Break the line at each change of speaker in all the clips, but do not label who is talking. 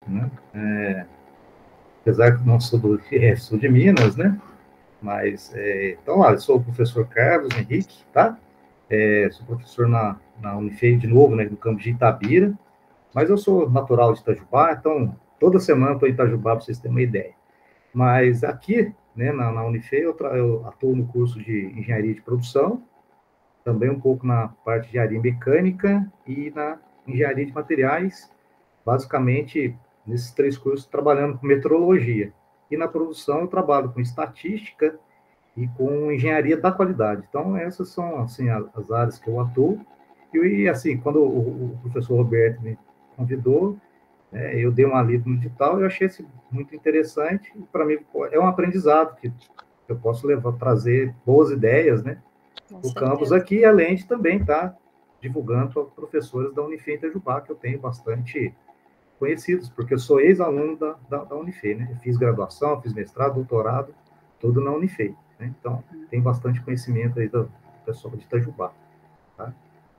né? Apesar que não sou sou de Minas, né? Mas, então, eu sou o professor Carlos Henrique, tá? Sou professor na Unifei de novo, né, no campus de Itabira, mas eu sou natural de Itajubá, então toda semana estou em Itajubá para vocês terem uma ideia. Mas aqui, né, na Unifei, eu atuo no curso de Engenharia de Produção, também um pouco na parte de Engenharia Mecânica e na Engenharia de Materiais, basicamente nesses três cursos trabalhando com metrologia. E na produção eu trabalho com estatística e com engenharia da qualidade. Então, essas são, assim, as áreas que eu atuo. E, assim, quando o professor Roberto me convidou, né, eu dei uma lida no edital, eu achei muito interessante, e para mim é um aprendizado que eu posso trazer boas ideias, né,
Com
o campus
certeza.
aqui, além de também estar divulgando para professores da Unifei Itajubá, que eu tenho bastante conhecidos, porque eu sou ex-aluno da Unifei, né? Eu fiz graduação, fiz mestrado, doutorado, tudo na Unifei, né? Então, tem bastante conhecimento aí do pessoal de Itajubá, tá?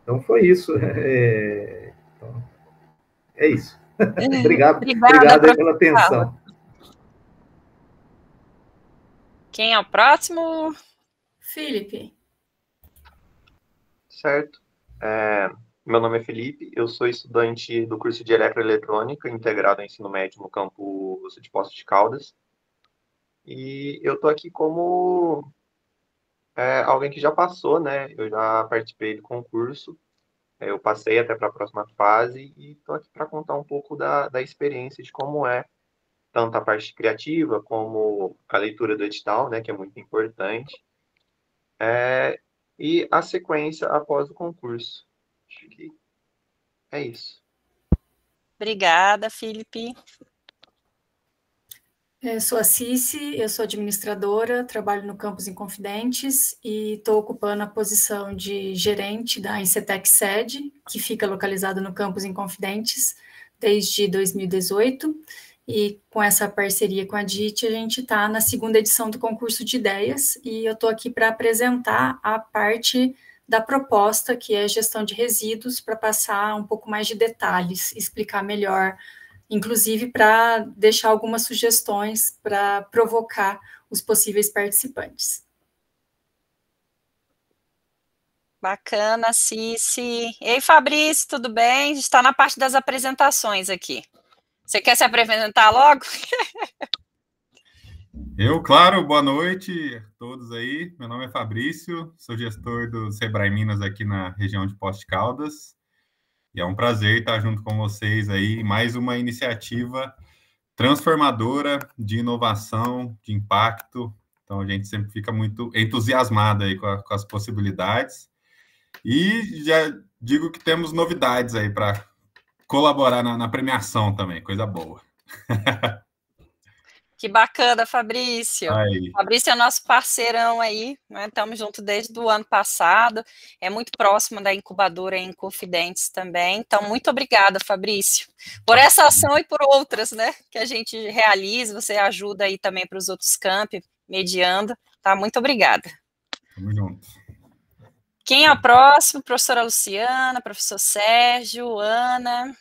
Então, foi isso. Então, é isso. Obrigado,
Obrigada,
obrigado aí pela
professor.
atenção.
Quem é o próximo?
Felipe.
Certo. Meu nome é Felipe, eu sou estudante do curso de Eletroeletrônica, integrado ao ensino médio no campus de Poços de Caldas. E eu estou aqui como alguém que já passou, né? Eu já participei do concurso, eu passei até para a próxima fase e estou aqui para contar um pouco da experiência de como é tanto a parte criativa como a leitura do edital, né? Que é muito importante. E a sequência após o concurso. Acho que é isso.
Obrigada, Felipe.
Eu sou a Cici, eu sou administradora, trabalho no Campus Inconfidentes e estou ocupando a posição de gerente da Incetec Sede, que fica localizado no Campus Inconfidentes desde 2018. E com essa parceria com a DIT, a gente está na segunda edição do concurso de ideias e eu estou aqui para apresentar a parte da proposta, que é gestão de resíduos, para passar um pouco mais de detalhes, explicar melhor, inclusive para deixar algumas sugestões para provocar os possíveis participantes.
Bacana, Cici. Ei, Fabrício, tudo bem? A gente está na parte das apresentações aqui. Você quer se apresentar logo?
Claro, boa noite a todos aí. Meu nome é Fabrício, sou gestor do Sebrae Minas aqui na região de Poços de Caldas. E é um prazer estar junto com vocês aí, mais uma iniciativa transformadora de inovação, de impacto. Então, a gente sempre fica muito entusiasmado aí com as possibilidades. E já digo que temos novidades aí para colaborar na premiação também, coisa boa.
Que bacana, Fabrício.
Aí.
Fabrício é nosso parceirão aí, né? Estamos juntos desde o ano passado, é muito próximo da incubadora em Confidentes também. Então, muito obrigada, Fabrício, por essa ação e por outras, né, que a gente realiza, você ajuda aí também para os outros campi, mediando, tá? Muito obrigada.
Tamo junto.
Quem é o próximo? Professora Luciana, professor Sérgio, Ana.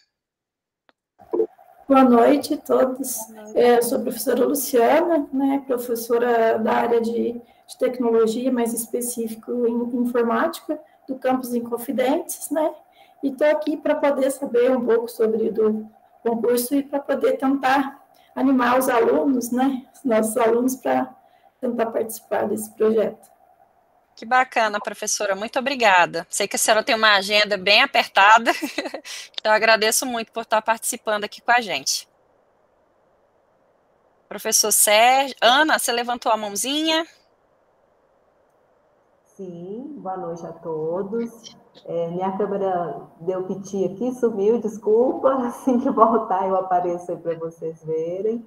Boa noite a todos. Eu sou a professora Luciana, né, professora da área de tecnologia, mais específico em informática, do campus Inconfidentes, né, e estou aqui para poder saber um pouco sobre o concurso e para poder tentar animar os alunos, né, os nossos alunos, para tentar participar desse projeto.
Que bacana, professora, muito obrigada. Sei que a senhora tem uma agenda bem apertada, então agradeço muito por estar participando aqui com a gente. Professor Sérgio, Ana, você levantou a mãozinha?
Sim, boa noite a todos. Minha câmera deu piti aqui, sumiu, desculpa, assim que voltar eu apareço aí para vocês verem.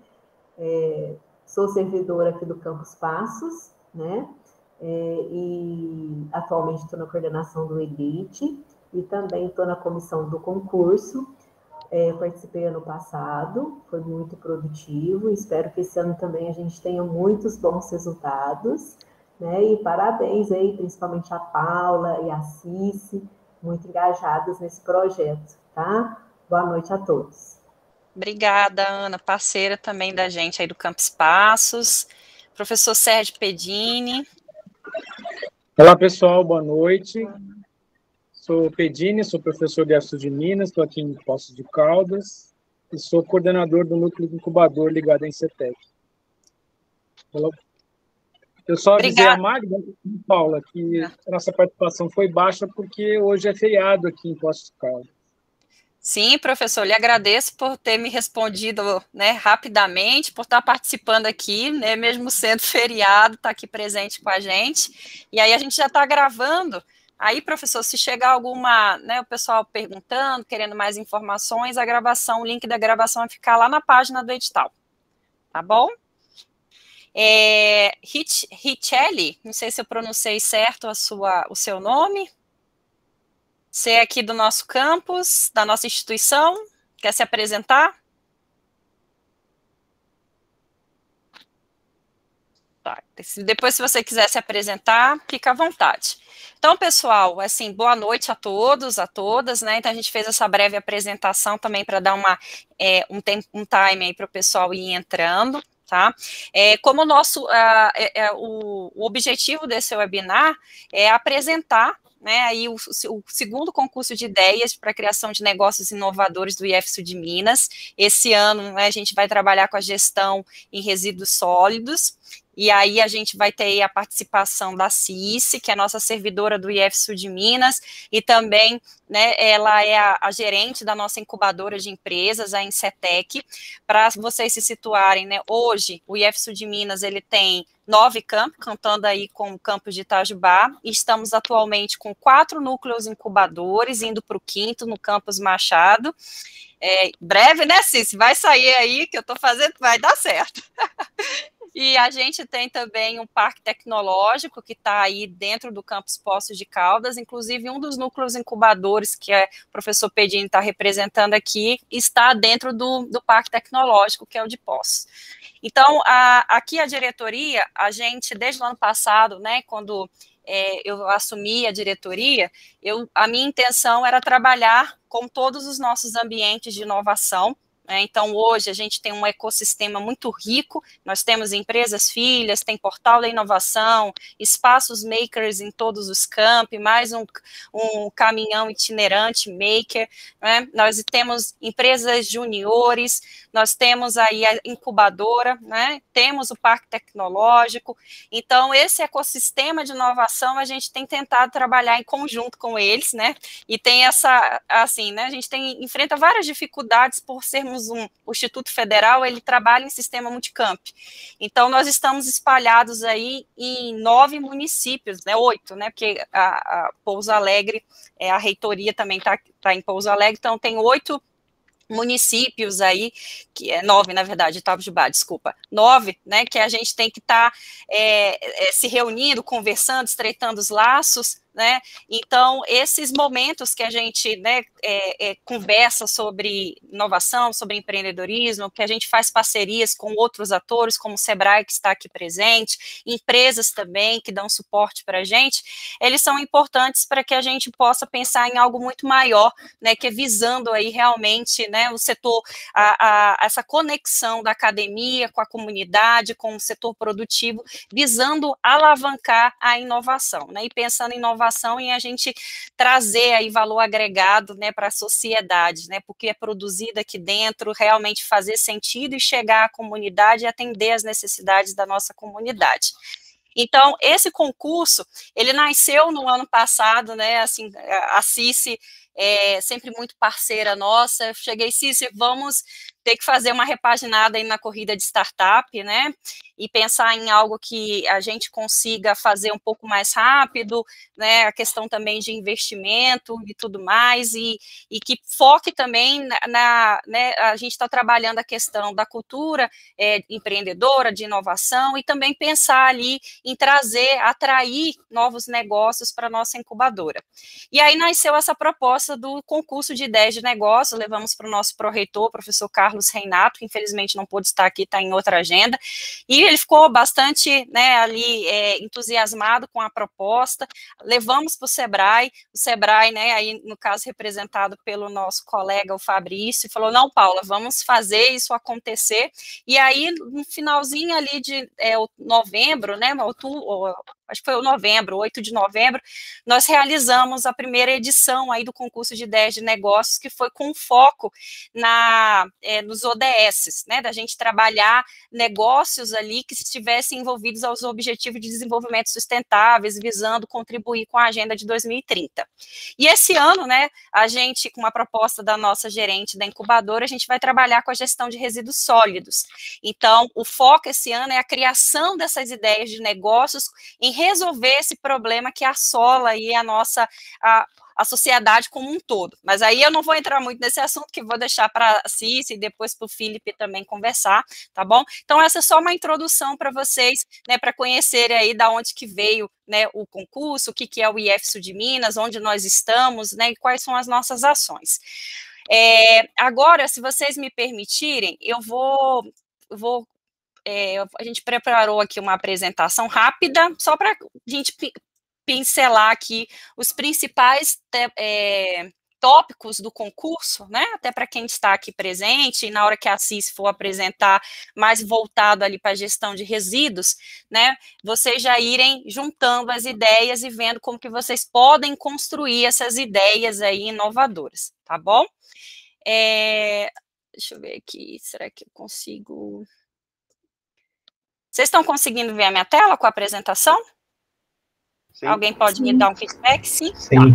Sou servidora aqui do Campus Passos, né? E atualmente estou na coordenação do Elite e também estou na comissão do concurso. Participei ano passado, foi muito produtivo, espero que esse ano também a gente tenha muitos bons resultados, né? E parabéns aí, principalmente a Paula e a Cici, muito engajadas nesse projeto, tá? Boa noite a todos.
Obrigada, Ana, parceira também da gente aí do Campus Passos. Professor Sérgio Pedini.
Olá, pessoal, boa noite. Sou Pedini, sou professor de IF Sul de Minas, estou aqui em Poços de Caldas e sou coordenador do núcleo incubador ligado à Incetec. Eu só avisei a Magda e a Paula que a nossa participação foi baixa porque hoje é feriado aqui em Poços de Caldas.
Sim, professor, lhe agradeço por ter me respondido, né, rapidamente, por estar participando aqui, né, mesmo sendo feriado, estar aqui presente com a gente. E aí a gente já está gravando. Aí, professor, se chegar alguma, né, o pessoal perguntando, querendo mais informações, a gravação, o link da gravação vai ficar lá na página do edital. Tá bom? Richelli, não sei se eu pronunciei certo o seu nome. Você é aqui do nosso campus, da nossa instituição, quer se apresentar? Tá. Depois, se você quiser se apresentar, fica à vontade. Então, pessoal, assim, boa noite a todos, a todas, né? Então, a gente fez essa breve apresentação também para dar um time aí para o pessoal ir entrando. Tá? Como o objetivo desse webinar é apresentar, né, aí o segundo concurso de ideias para a criação de negócios inovadores do IF Sul de Minas. Esse ano, né, a gente vai trabalhar com a gestão em resíduos sólidos, e aí a gente vai ter a participação da Cici, que é a nossa servidora do IF Sul de Minas, e também, né, ela é a gerente da nossa incubadora de empresas, a Incetec. Para vocês se situarem, né, hoje o IF Sul de Minas, ele tem 9 campos, contando aí com o campus de Itajubá, e estamos atualmente com 4 núcleos incubadores, indo para o 5º, no campus Machado. Breve, né, Cici? Vai sair aí, que eu estou fazendo, vai dar certo. E a gente tem também um parque tecnológico que está aí dentro do campus Poços de Caldas, inclusive um dos núcleos incubadores que o professor Pedini está representando aqui, está dentro do parque tecnológico, que é o de Poços. Então, aqui a diretoria, a gente, desde o ano passado, né, quando eu assumi a diretoria, a minha intenção era trabalhar com todos os nossos ambientes de inovação. Então, hoje, a gente tem um ecossistema muito rico, nós temos empresas filhas, tem portal da inovação, espaços makers em todos os campi, mais um caminhão itinerante maker, né? Nós temos empresas juniores, nós temos aí a incubadora, né? Temos o parque tecnológico. Então, esse ecossistema de inovação, a gente tem tentado trabalhar em conjunto com eles, né? E tem assim, né? A gente enfrenta várias dificuldades por sermos o Instituto Federal, ele trabalha em sistema multicamp. Então, nós estamos espalhados aí em 9 municípios, né, 8, né, porque a Pouso Alegre, a reitoria também está em Pouso Alegre, então tem 8 municípios aí, que é 9, na verdade, Itajubá, desculpa, 9, né, que a gente tem que estar se reunindo, conversando, estreitando os laços, né? Então, esses momentos que a gente, né, conversa sobre inovação, sobre empreendedorismo, que a gente faz parcerias com outros atores, como o Sebrae, que está aqui presente, empresas também que dão suporte para a gente, eles são importantes para que a gente possa pensar em algo muito maior, né, que é visando aí realmente, né, o setor, essa conexão da academia com a comunidade, com o setor produtivo, visando alavancar a inovação, né, e pensando em inovação e a gente trazer aí valor agregado, né, para a sociedade, né, porque é produzido aqui dentro, realmente fazer sentido e chegar à comunidade e atender às necessidades da nossa comunidade. Então, esse concurso, ele nasceu no ano passado, né, assim, a Cici sempre muito parceira nossa, eu cheguei, Cici, vamos ter que fazer uma repaginada aí na corrida de startup, né, e pensar em algo que a gente consiga fazer um pouco mais rápido, né, a questão também de investimento e tudo mais, e que foque também né, a gente está trabalhando a questão da cultura empreendedora, de inovação, e também pensar ali em atrair novos negócios para a nossa incubadora. E aí nasceu essa proposta do concurso de ideias de negócio, levamos para o nosso pró-reitor, professor Carlos Carlos Reinato, que infelizmente não pôde estar aqui, está em outra agenda, e ele ficou bastante, né, ali entusiasmado com a proposta. Levamos para o Sebrae, né, aí no caso representado pelo nosso colega, o Fabrício, falou, não, Paula, vamos fazer isso acontecer, e aí no finalzinho ali de novembro, né, acho que foi novembro, 8 de novembro, nós realizamos a primeira edição aí do concurso de ideias de negócios, que foi com foco nos ODS, né, da gente trabalhar negócios ali que estivessem envolvidos aos Objetivos de Desenvolvimento Sustentáveis, visando contribuir com a Agenda de 2030. E esse ano, né, a gente, com uma proposta da nossa gerente da incubadora, a gente vai trabalhar com a gestão de resíduos sólidos. Então, o foco esse ano é a criação dessas ideias de negócios em resolver esse problema que assola aí a sociedade como um todo. Mas aí eu não vou entrar muito nesse assunto, que vou deixar para a Cici e depois para o Felipe também conversar, tá bom? Então, essa é só uma introdução para vocês, né, para conhecerem aí da onde que veio, né, o concurso, o que é o IF Sul de Minas, onde nós estamos, né, e quais são as nossas ações. Agora, se vocês me permitirem, a gente preparou aqui uma apresentação rápida, só para a gente pincelar aqui os principais tópicos do concurso, né, até para quem está aqui presente, e na hora que a CIS for apresentar, mais voltado ali para a gestão de resíduos, né, vocês já irem juntando as ideias e vendo como que vocês podem construir essas ideias aí inovadoras, tá bom? Deixa eu ver aqui, será que eu consigo... Vocês estão conseguindo ver a minha tela com a apresentação? Sim. Alguém pode me dar um feedback? Sim?
Sim.
Tá.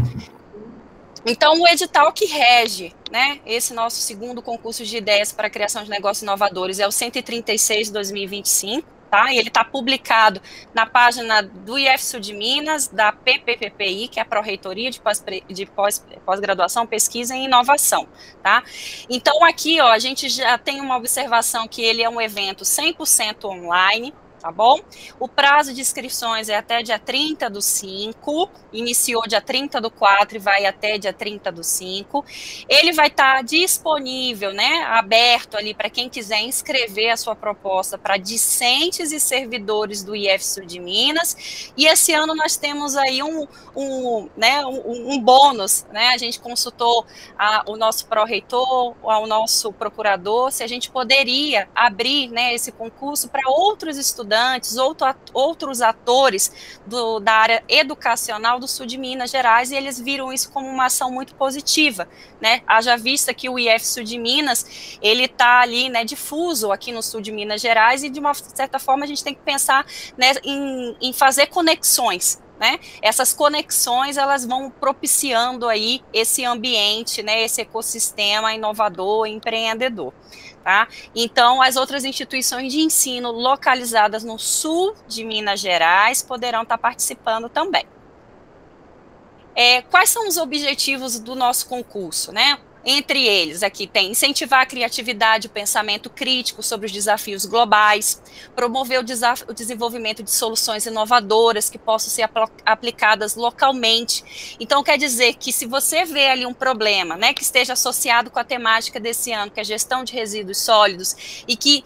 Então, o edital que rege, né, esse nosso segundo concurso de ideias para a criação de negócios inovadores é o 136 de 2025, tá? E ele está publicado na página do IF Sul de Minas, da PPPI, que é a Pró-Reitoria de Pós-Graduação, Pesquisa e Inovação, tá? Então, aqui, ó, a gente já tem uma observação que ele é um evento 100% online, tá bom? O prazo de inscrições é até dia 30/5, iniciou dia 30/4 e vai até dia 30/5. Ele vai estar disponível, né, aberto ali para quem quiser inscrever a sua proposta para discentes e servidores do IF Sul de Minas. E esse ano nós temos aí um bônus, né? A gente consultou o nosso pró-reitor, o nosso procurador, se a gente poderia abrir, né, esse concurso para outros estudantes, outros atores da área educacional do Sul de Minas Gerais, e eles viram isso como uma ação muito positiva, né? Haja vista que o IF Sul de Minas, ele está ali, né, difuso aqui no Sul de Minas Gerais, e de uma certa forma a gente tem que pensar, né, em fazer conexões, né? Essas conexões, elas vão propiciando aí esse ambiente, né, esse ecossistema inovador, empreendedor. Tá? Então, as outras instituições de ensino localizadas no sul de Minas Gerais poderão estar participando também. Quais são os objetivos do nosso concurso, né? Entre eles, aqui tem incentivar a criatividade e o pensamento crítico sobre os desafios globais, promover o desenvolvimento de soluções inovadoras que possam ser aplicadas localmente. Então, quer dizer que se você vê ali um problema, né, que esteja associado com a temática desse ano, que é a gestão de resíduos sólidos, e que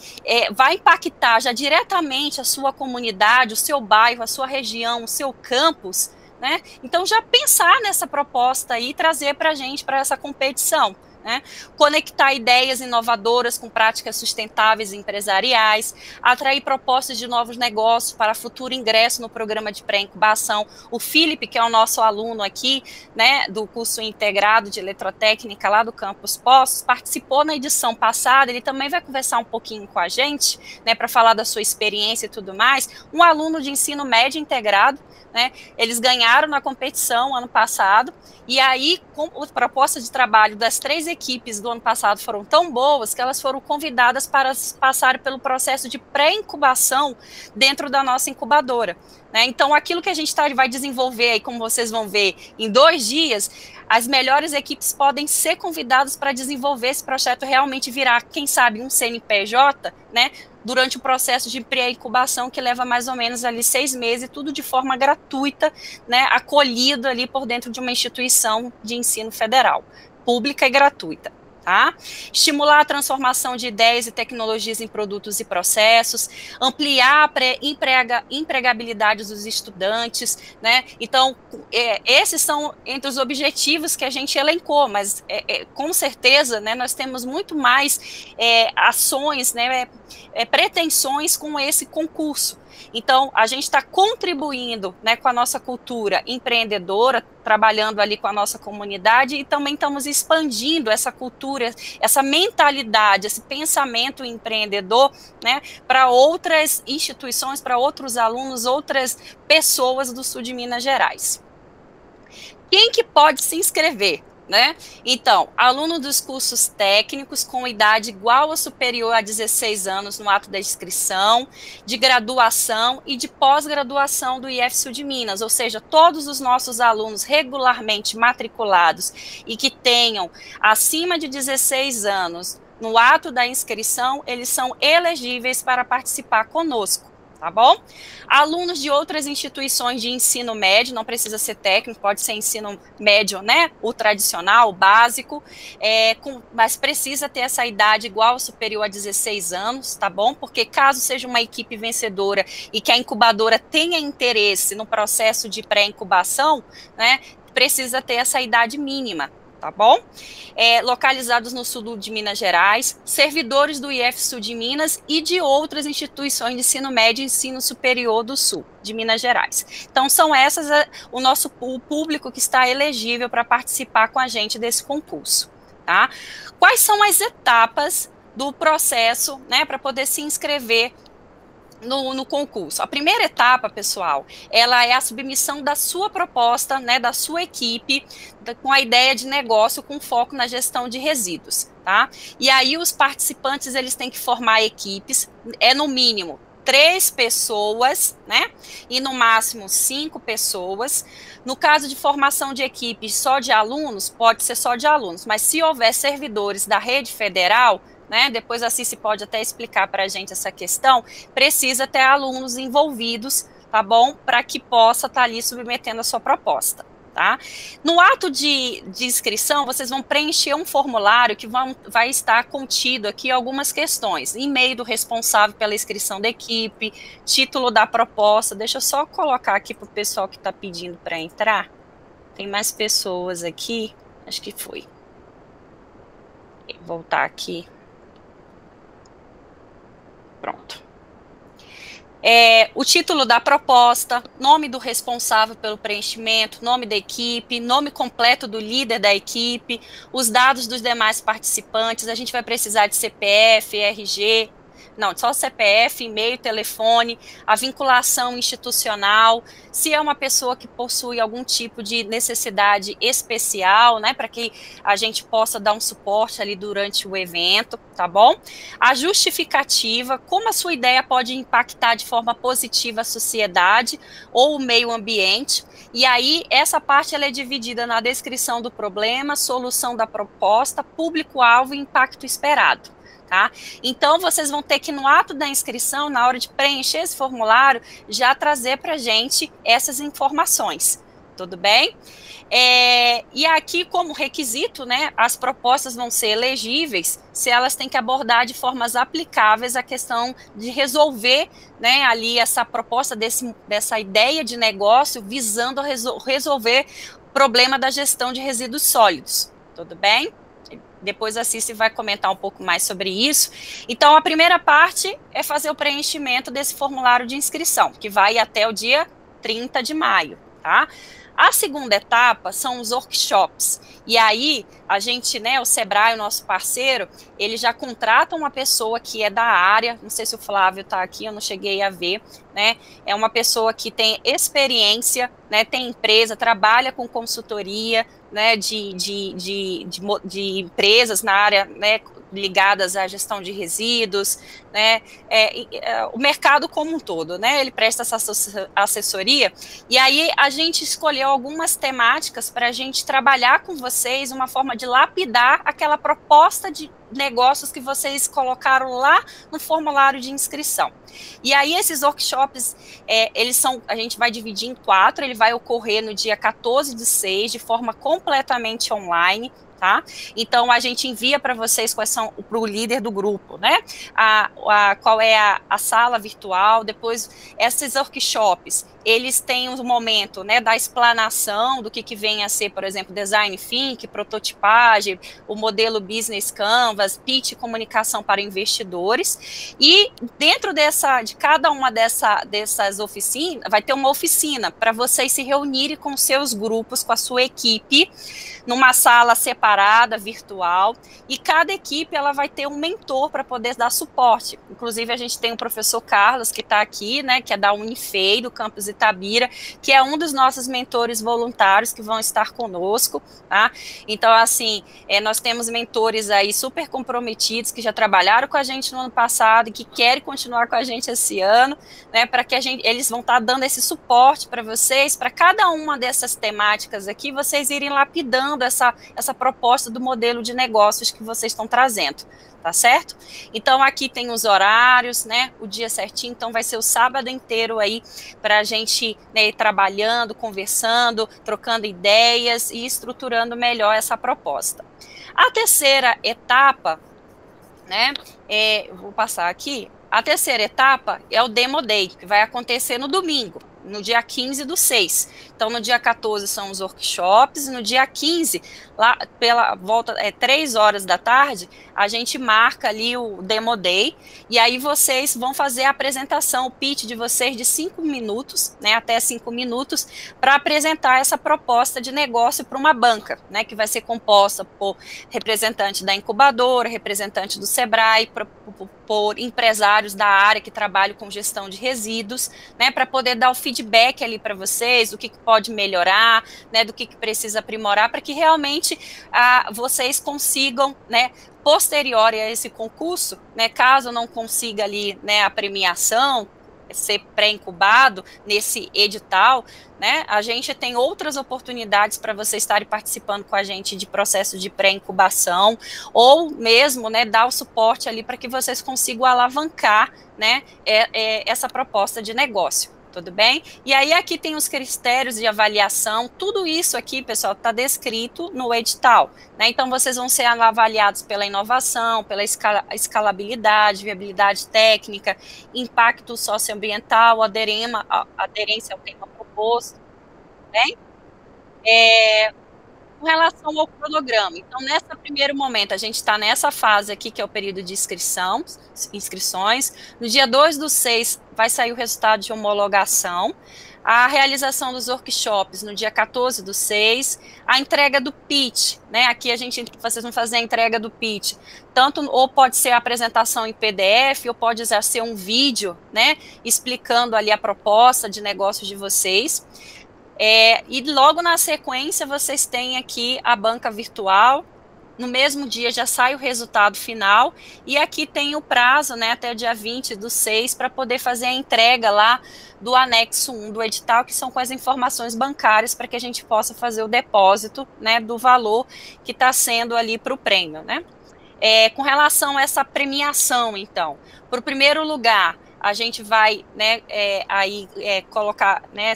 vai impactar já diretamente a sua comunidade, o seu bairro, a sua região, o seu campus, né? Então, já pensar nessa proposta aí e trazer para a gente, para essa competição, né? Conectar ideias inovadoras com práticas sustentáveis e empresariais, atrair propostas de novos negócios para futuro ingresso no programa de pré-incubação. O Felipe, que é o nosso aluno aqui, né, do curso integrado de eletrotécnica lá do Campus Poços, participou na edição passada, ele também vai conversar um pouquinho com a gente, né, para falar da sua experiência e tudo mais. Um aluno de ensino médio integrado, né, eles ganharam na competição ano passado, e aí a proposta de trabalho das 3 equipes do ano passado foram tão boas que elas foram convidadas para passar pelo processo de pré-incubação dentro da nossa incubadora, né? Então, aquilo que a gente vai desenvolver aí, como vocês vão ver, em 2 dias, as melhores equipes podem ser convidadas para desenvolver esse projeto, realmente virar, quem sabe, um CNPJ, né, durante o processo de pré-incubação, que leva mais ou menos ali 6 meses, tudo de forma gratuita, né, acolhido ali por dentro de uma instituição de ensino federal, pública e gratuita, Tá? Estimular a transformação de ideias e tecnologias em produtos e processos, ampliar a empregabilidade dos estudantes, né? Então, esses são entre os objetivos que a gente elencou, mas com certeza, né, nós temos muito mais ações, né, pretensões com esse concurso. Então, a gente está contribuindo, né, com a nossa cultura empreendedora, trabalhando ali com a nossa comunidade, e também estamos expandindo essa cultura, essa mentalidade, esse pensamento empreendedor, né, para outras instituições, para outros alunos, outras pessoas do sul de Minas Gerais. Quem que pode se inscrever? Né? Então, aluno dos cursos técnicos com idade igual ou superior a 16 anos no ato da inscrição, de graduação e de pós-graduação do IF Sul de Minas, ou seja, todos os nossos alunos regularmente matriculados e que tenham acima de 16 anos no ato da inscrição, eles são elegíveis para participar conosco. Tá bom? Alunos de outras instituições de ensino médio, não precisa ser técnico, pode ser ensino médio, né? O tradicional, o básico, mas precisa ter essa idade igual ou superior a 16 anos, tá bom? Porque caso seja uma equipe vencedora e que a incubadora tenha interesse no processo de pré-incubação, né? Precisa ter essa idade mínima. Tá bom? Localizados no sul de Minas Gerais, servidores do IF Sul de Minas e de outras instituições de ensino médio e ensino superior do sul de Minas Gerais. Então, são essas o público que está elegível para participar com a gente desse concurso. Tá? Quais são as etapas do processo, né, para poder se inscrever no concurso? A primeira etapa, pessoal, ela é a submissão da sua proposta, né, da sua equipe, com a ideia de negócio com foco na gestão de resíduos, tá? E aí os participantes, eles têm que formar equipes, no mínimo 3 pessoas, né, e no máximo 5 pessoas. No caso de formação de equipes só de alunos, pode ser só de alunos, mas se houver servidores da rede federal, né, depois a Cici pode até explicar para a gente essa questão, precisa ter alunos envolvidos, tá bom? Para que possa estar ali submetendo a sua proposta, tá? No ato de inscrição, vocês vão preencher um formulário que vai estar contido aqui algumas questões, e-mail do responsável pela inscrição da equipe, título da proposta. Deixa eu só colocar aqui para o pessoal que está pedindo para entrar. Tem mais pessoas aqui, acho que foi. Vou voltar aqui. Pronto. O título da proposta, nome do responsável pelo preenchimento, nome da equipe, nome completo do líder da equipe, os dados dos demais participantes. A gente vai precisar de CPF, RG, não, só CPF, e-mail, telefone, a vinculação institucional, se é uma pessoa que possui algum tipo de necessidade especial, né, para que a gente possa dar um suporte ali durante o evento, tá bom? A justificativa, como a sua ideia pode impactar de forma positiva a sociedade ou o meio ambiente, e aí essa parte ela é dividida na descrição do problema, solução da proposta, público-alvo e impacto esperado. Tá? Então, vocês vão ter que, no ato da inscrição, na hora de preencher esse formulário, já trazer para a gente essas informações, tudo bem? E aqui, como requisito, né, as propostas vão ser elegíveis se elas têm que abordar de formas aplicáveis a questão de resolver, né, ali essa proposta dessa ideia de negócio visando resolver o problema da gestão de resíduos sólidos, tudo bem? Depois a Cici vai comentar um pouco mais sobre isso. Então, a primeira parte é fazer o preenchimento desse formulário de inscrição, que vai até o dia 30 de maio, tá? A segunda etapa são os workshops. E aí, a gente, né, o Sebrae, o nosso parceiro, ele já contrata uma pessoa que é da área, não sei se o Flávio está aqui, eu não cheguei a ver, né? É uma pessoa que tem experiência, né, tem empresa, trabalha com consultoria, né, de empresas na área, né, ligadas à gestão de resíduos, né, o mercado como um todo, né, ele presta essa assessoria, e aí a gente escolheu algumas temáticas para a gente trabalhar com vocês uma forma de lapidar aquela proposta de negócios que vocês colocaram lá no formulário de inscrição. E aí esses workshops, a gente vai dividir em 4, ele vai ocorrer no dia 14/6, de forma completamente online, tá? Então, a gente envia para vocês quais são, para o líder do grupo, né? Qual é a sala virtual, depois esses workshops, eles têm um momento, né, da explanação do que vem a ser, por exemplo, design thinking, prototipagem, o modelo business canvas, pitch, comunicação para investidores, e dentro de cada uma dessas oficinas, vai ter uma oficina para vocês se reunirem com seus grupos, com a sua equipe, numa sala separada, virtual, e cada equipe ela vai ter um mentor para poder dar suporte. Inclusive, a gente tem o professor Carlos, que está aqui, né, que é da Unifei, do campus Itabira, que é um dos nossos mentores voluntários que vão estar conosco, tá? Então, assim, nós temos mentores aí super comprometidos, que já trabalharam com a gente no ano passado e que querem continuar com a gente esse ano, né, para que eles vão estar dando esse suporte para vocês, para cada uma dessas temáticas aqui, vocês irem lapidando essa proposta do modelo de negócios que vocês estão trazendo, tá certo? Então, aqui tem os horários, né, o dia certinho, então vai ser o sábado inteiro aí para a gente, né, ir trabalhando, conversando, trocando ideias e estruturando melhor essa proposta. A terceira etapa, né, vou passar aqui, a terceira etapa é o Demo Day, que vai acontecer no domingo, no dia 15/6. Então, no dia 14 são os workshops, e no dia 15, lá pela volta, 3 horas da tarde, a gente marca ali o Demo Day, e aí vocês vão fazer a apresentação, o pitch de vocês de 5 minutos, né, até 5 minutos, para apresentar essa proposta de negócio para uma banca, né, que vai ser composta por representante da incubadora, representante do Sebrae, por empresários da área que trabalham com gestão de resíduos, né, para poder dar o feedback ali para vocês, do que pode melhorar, né, do que precisa aprimorar, para que realmente vocês consigam, né, posterior a esse concurso, né, caso não consiga ali, né, a premiação, ser pré-incubado nesse edital, né, a gente tem outras oportunidades para vocês estarem participando com a gente de processo de pré-incubação, ou mesmo, né, dar o suporte ali para que vocês consigam alavancar, né, essa proposta de negócio. Tudo bem? E aí aqui tem os critérios de avaliação, tudo isso aqui, pessoal, está descrito no edital, né? Então, vocês vão ser avaliados pela inovação, pela escalabilidade, viabilidade técnica, impacto socioambiental, aderência ao tema proposto, né? Com relação ao cronograma, então, nesse primeiro momento, a gente está nessa fase aqui, que é o período de inscrições. No dia 2/6, vai sair o resultado de homologação, a realização dos workshops no dia 14/6, a entrega do pitch, né, aqui vocês vão fazer a entrega do pitch, tanto, ou pode ser a apresentação em PDF, ou pode ser um vídeo, né, explicando ali a proposta de negócios de vocês. E logo na sequência vocês têm aqui a banca virtual, no mesmo dia já sai o resultado final, e aqui tem o prazo, né, até o dia 20/6, para poder fazer a entrega lá do anexo 1 do edital, que são com as informações bancárias, para que a gente possa fazer o depósito, né, do valor que está sendo ali para o prêmio, né. Com relação a essa premiação, então, para o primeiro lugar, a gente vai, né, colocar, né,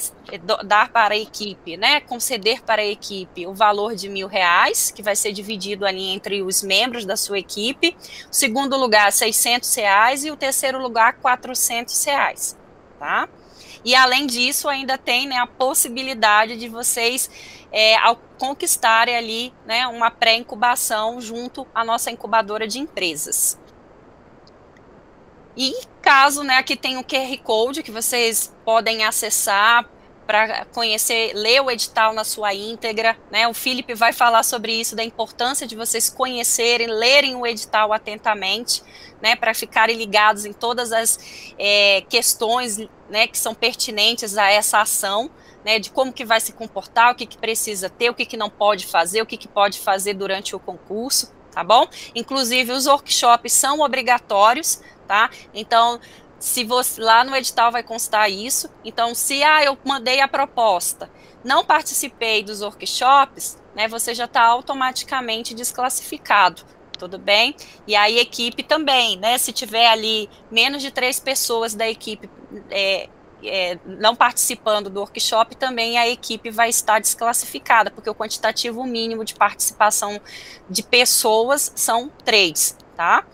dar para a equipe, né, conceder para a equipe o valor de R$1.000, que vai ser dividido ali entre os membros da sua equipe. O segundo lugar, R$600, e o terceiro lugar, R$400, tá? E além disso, ainda tem, né, a possibilidade de vocês ao conquistarem ali, né, uma pré-incubação junto à nossa incubadora de empresas. E caso, né, aqui tem o QR Code que vocês podem acessar para conhecer, ler o edital na sua íntegra, né, o Felipe vai falar sobre isso, da importância de vocês conhecerem, lerem o edital atentamente, né, para ficarem ligados em todas as questões, né, que são pertinentes a essa ação, né, de como que vai se comportar, o que precisa ter, o que não pode fazer, o que pode fazer durante o concurso, tá bom? Inclusive, os workshops são obrigatórios, tá? Então, se você, lá no edital vai constar isso. Então, se eu mandei a proposta, não participei dos workshops, né, você já está automaticamente desclassificado, tudo bem? E aí, equipe também, né, se tiver ali menos de 3 pessoas da equipe não participando do workshop, também a equipe vai estar desclassificada, porque o quantitativo mínimo de participação de pessoas são 3, tá?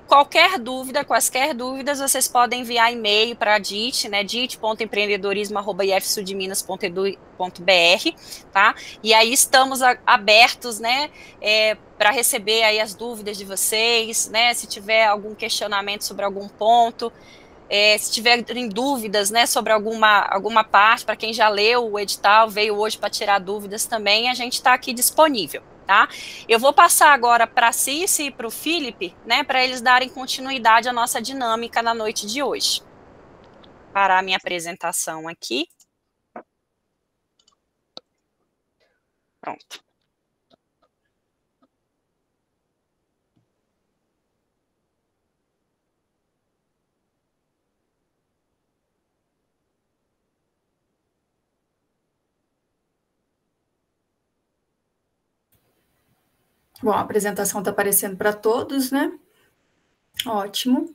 Qualquer dúvida, quaisquer dúvidas, vocês podem enviar e-mail para a DIT, né, dit.empreendedorismo@ifsudminas.edu.br, tá? E aí estamos abertos, né, para receber aí as dúvidas de vocês, né, se tiver algum questionamento sobre algum ponto, se tiverem dúvidas, né, sobre alguma parte, para quem já leu o edital, veio hoje para tirar dúvidas também, a gente está aqui disponível. Tá? Eu vou passar agora para a Cici e para o Felipe, né, para eles darem continuidade à nossa dinâmica na noite de hoje. Parar a minha apresentação aqui. Pronto.
Bom, a apresentação está aparecendo para todos, né? Ótimo.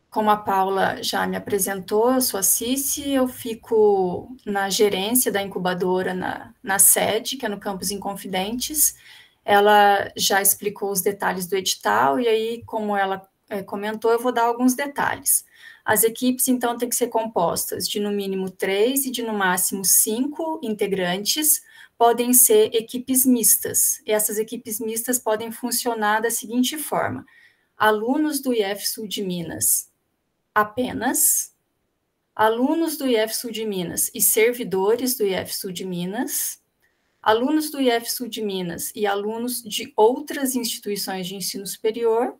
Como a Paula já me apresentou, eu sou a Cici, eu fico na gerência da incubadora na sede, que é no Campus Inconfidentes. Ela já explicou os detalhes do edital, e aí, como ela comentou, eu vou dar alguns detalhes. As equipes, então, têm que ser compostas de, no mínimo, 3 e de, no máximo, 5 integrantes. Podem ser equipes mistas, e essas equipes mistas podem funcionar da seguinte forma: alunos do IF Sul de Minas apenas, alunos do IF Sul de Minas e servidores do IF Sul de Minas, alunos do IF Sul de Minas e alunos de outras instituições de ensino superior,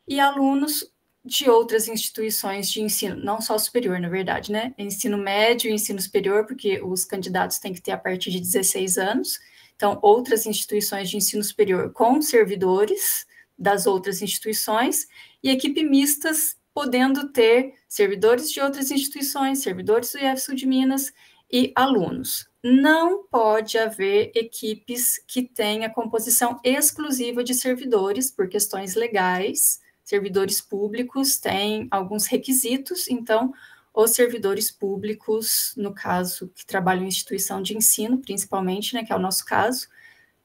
e alunos de outras instituições de ensino, não só superior, na verdade, né? Ensino médio e ensino superior, porque os candidatos têm que ter a partir de 16 anos. Então, outras instituições de ensino superior com servidores das outras instituições, e equipe mistas, podendo ter servidores de outras instituições, servidores do IF Sul de Minas e alunos. Não pode haver equipes que tenham composição exclusiva de servidores, por questões legais. Servidores públicos têm alguns requisitos, então, os servidores públicos, no caso, que trabalham em instituição de ensino, principalmente, né, que é o nosso caso,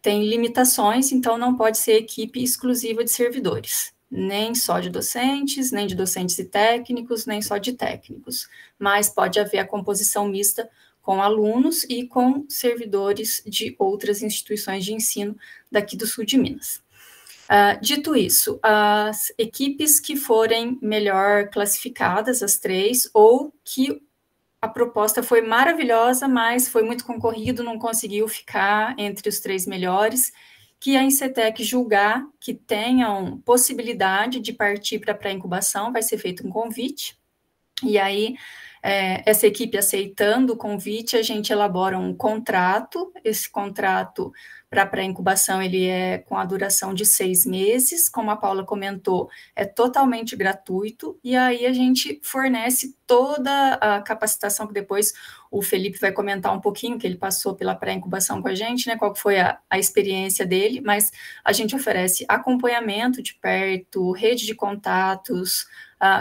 tem limitações, então não pode ser equipe exclusiva de servidores, nem só de docentes, nem de docentes e técnicos, nem só de técnicos, mas pode haver a composição mista com alunos e com servidores de outras instituições de ensino daqui do sul de Minas. Dito isso, as equipes que forem melhor classificadas, as 3, ou que a proposta foi maravilhosa, mas foi muito concorrido, não conseguiu ficar entre os 3 melhores, que a Incetec julgar que tenham possibilidade de partir para a pré-incubação, vai ser feito um convite, e aí, essa equipe aceitando o convite, a gente elabora um contrato. Esse contrato para pré-incubação, ele é com a duração de 6 meses, como a Paula comentou, é totalmente gratuito, e aí a gente fornece toda a capacitação, que depois o Felipe vai comentar um pouquinho, que ele passou pela pré-incubação com a gente, né, qual foi a experiência dele, mas a gente oferece acompanhamento de perto, rede de contatos,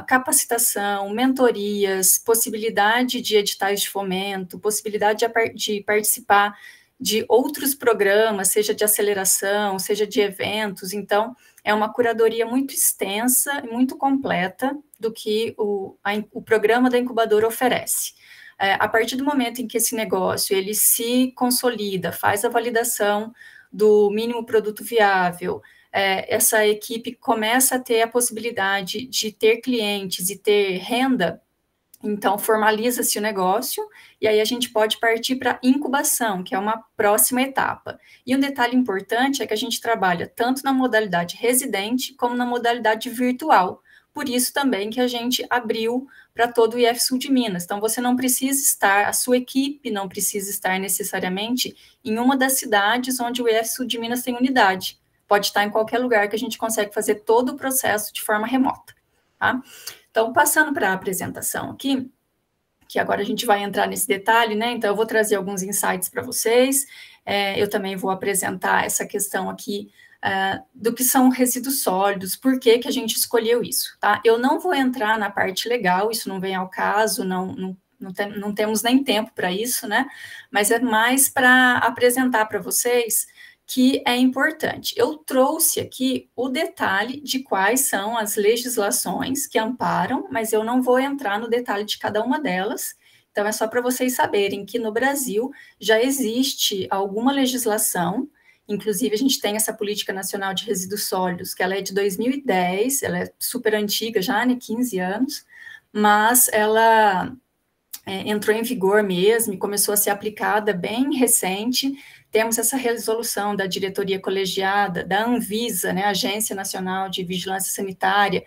capacitação, mentorias, possibilidade de editais de fomento, possibilidade de participar de outros programas, seja de aceleração, seja de eventos. Então, é uma curadoria muito extensa e muito completa do que o programa da incubadora oferece. A partir do momento em que esse negócio ele se consolida, faz a validação do mínimo produto viável, essa equipe começa a ter a possibilidade de ter clientes e ter renda, então formaliza-se o negócio, e aí a gente pode partir para incubação, que é uma próxima etapa. E um detalhe importante é que a gente trabalha tanto na modalidade residente, como na modalidade virtual. Por isso também que a gente abriu para todo o IF Sul de Minas. Então, você não precisa estar, a sua equipe não precisa estar necessariamente em uma das cidades onde o IF Sul de Minas tem unidade. Pode estar em qualquer lugar que a gente consegue fazer todo o processo de forma remota, tá? Então, passando para a apresentação aqui, que agora a gente vai entrar nesse detalhe, né? Então, eu vou trazer alguns insights para vocês. Eu também vou apresentar essa questão aqui do que são resíduos sólidos, por que que a gente escolheu isso, tá? Eu não vou entrar na parte legal, isso não vem ao caso, não temos nem tempo para isso, né? Mas é mais para apresentar para vocês que é importante. Eu trouxe aqui o detalhe de quais são as legislações que amparam, mas eu não vou entrar no detalhe de cada uma delas. Então, é só para vocês saberem que no Brasil já existe alguma legislação. Inclusive, a gente tem essa Política Nacional de Resíduos Sólidos, que ela é de 2010, ela é super antiga já, né, 15 anos, mas ela entrou em vigor mesmo e começou a ser aplicada bem recente. Temos essa resolução da diretoria colegiada, da Anvisa, né, Agência Nacional de Vigilância Sanitária,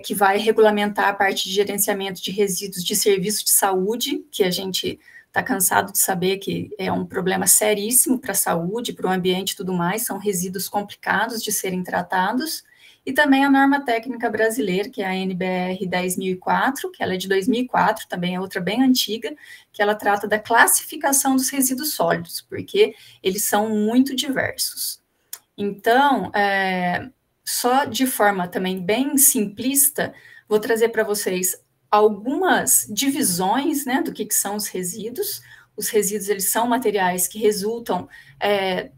que vai regulamentar a parte de gerenciamento de resíduos de serviço de saúde, que a gente está cansado de saber que é um problema seríssimo para a saúde, para o ambiente e tudo mais, são resíduos complicados de serem tratados, e também a norma técnica brasileira, que é a NBR 10.004, que ela é de 2004, também é outra bem antiga, que ela trata da classificação dos resíduos sólidos, porque eles são muito diversos. Então, só de forma também bem simplista, vou trazer para vocês algumas divisões, né, do que são os resíduos. Os resíduos, eles são materiais que resultam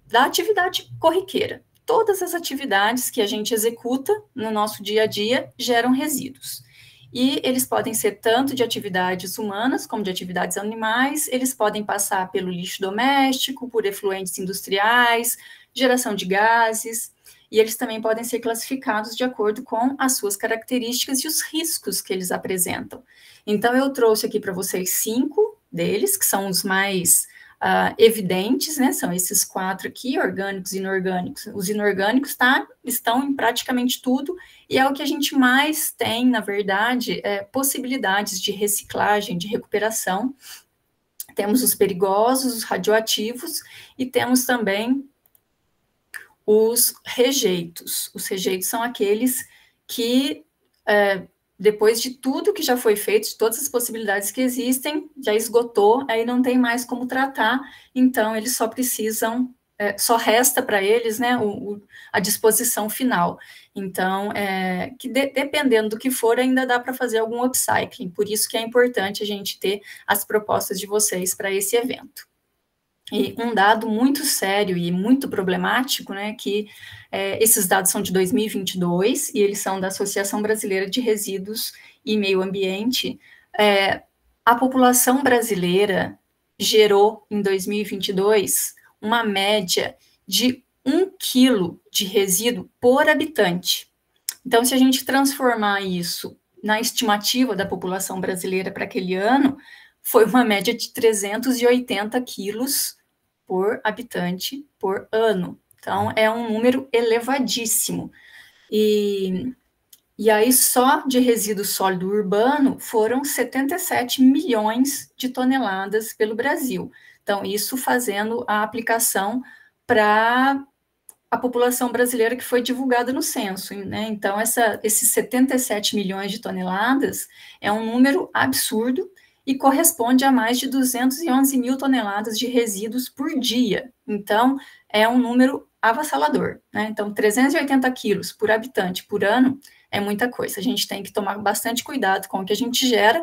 da atividade corriqueira. Todas as atividades que a gente executa no nosso dia a dia geram resíduos. E eles podem ser tanto de atividades humanas como de atividades animais, eles podem passar pelo lixo doméstico, por efluentes industriais, geração de gases, e eles também podem ser classificados de acordo com as suas características e os riscos que eles apresentam. Então, eu trouxe aqui para vocês 5 deles, que são os mais evidentes, né? São esses 4 aqui, orgânicos e inorgânicos. Os inorgânicos estão em praticamente tudo, e é o que a gente mais tem, na verdade, possibilidades de reciclagem, de recuperação. Temos os perigosos, os radioativos, e temos também os rejeitos. Os rejeitos são aqueles que, depois de tudo que já foi feito, de todas as possibilidades que existem, já esgotou, aí não tem mais como tratar, então eles só precisam, só resta para eles, né, a disposição final. Então, dependendo do que for, ainda dá para fazer algum upcycling, por isso que é importante a gente ter as propostas de vocês para esse evento. E um dado muito sério e muito problemático, né, que esses dados são de 2022 e eles são da Associação Brasileira de Resíduos e Meio Ambiente. A população brasileira gerou, em 2022, uma média de 1 quilo de resíduo por habitante. Então, se a gente transformar isso na estimativa da população brasileira para aquele ano, foi uma média de 380 quilos por habitante por ano. Então, é um número elevadíssimo. E aí, só de resíduo sólido urbano, foram 77 milhões de toneladas pelo Brasil. Então, isso fazendo a aplicação para a população brasileira que foi divulgada no censo, né? Então, esses 77 milhões de toneladas é um número absurdo, e corresponde a mais de 211 mil toneladas de resíduos por dia. Então, é um número avassalador, né? Então, 380 quilos por habitante por ano é muita coisa. A gente tem que tomar bastante cuidado com o que a gente gera,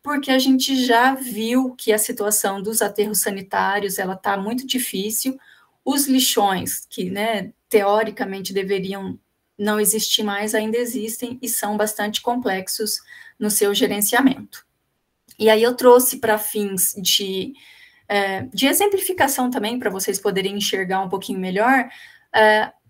porque a gente já viu que a situação dos aterros sanitários, ela está muito difícil. Os lixões, que, né, teoricamente deveriam não existir mais, ainda existem e são bastante complexos no seu gerenciamento. E aí eu trouxe para fins de exemplificação também, para vocês poderem enxergar um pouquinho melhor,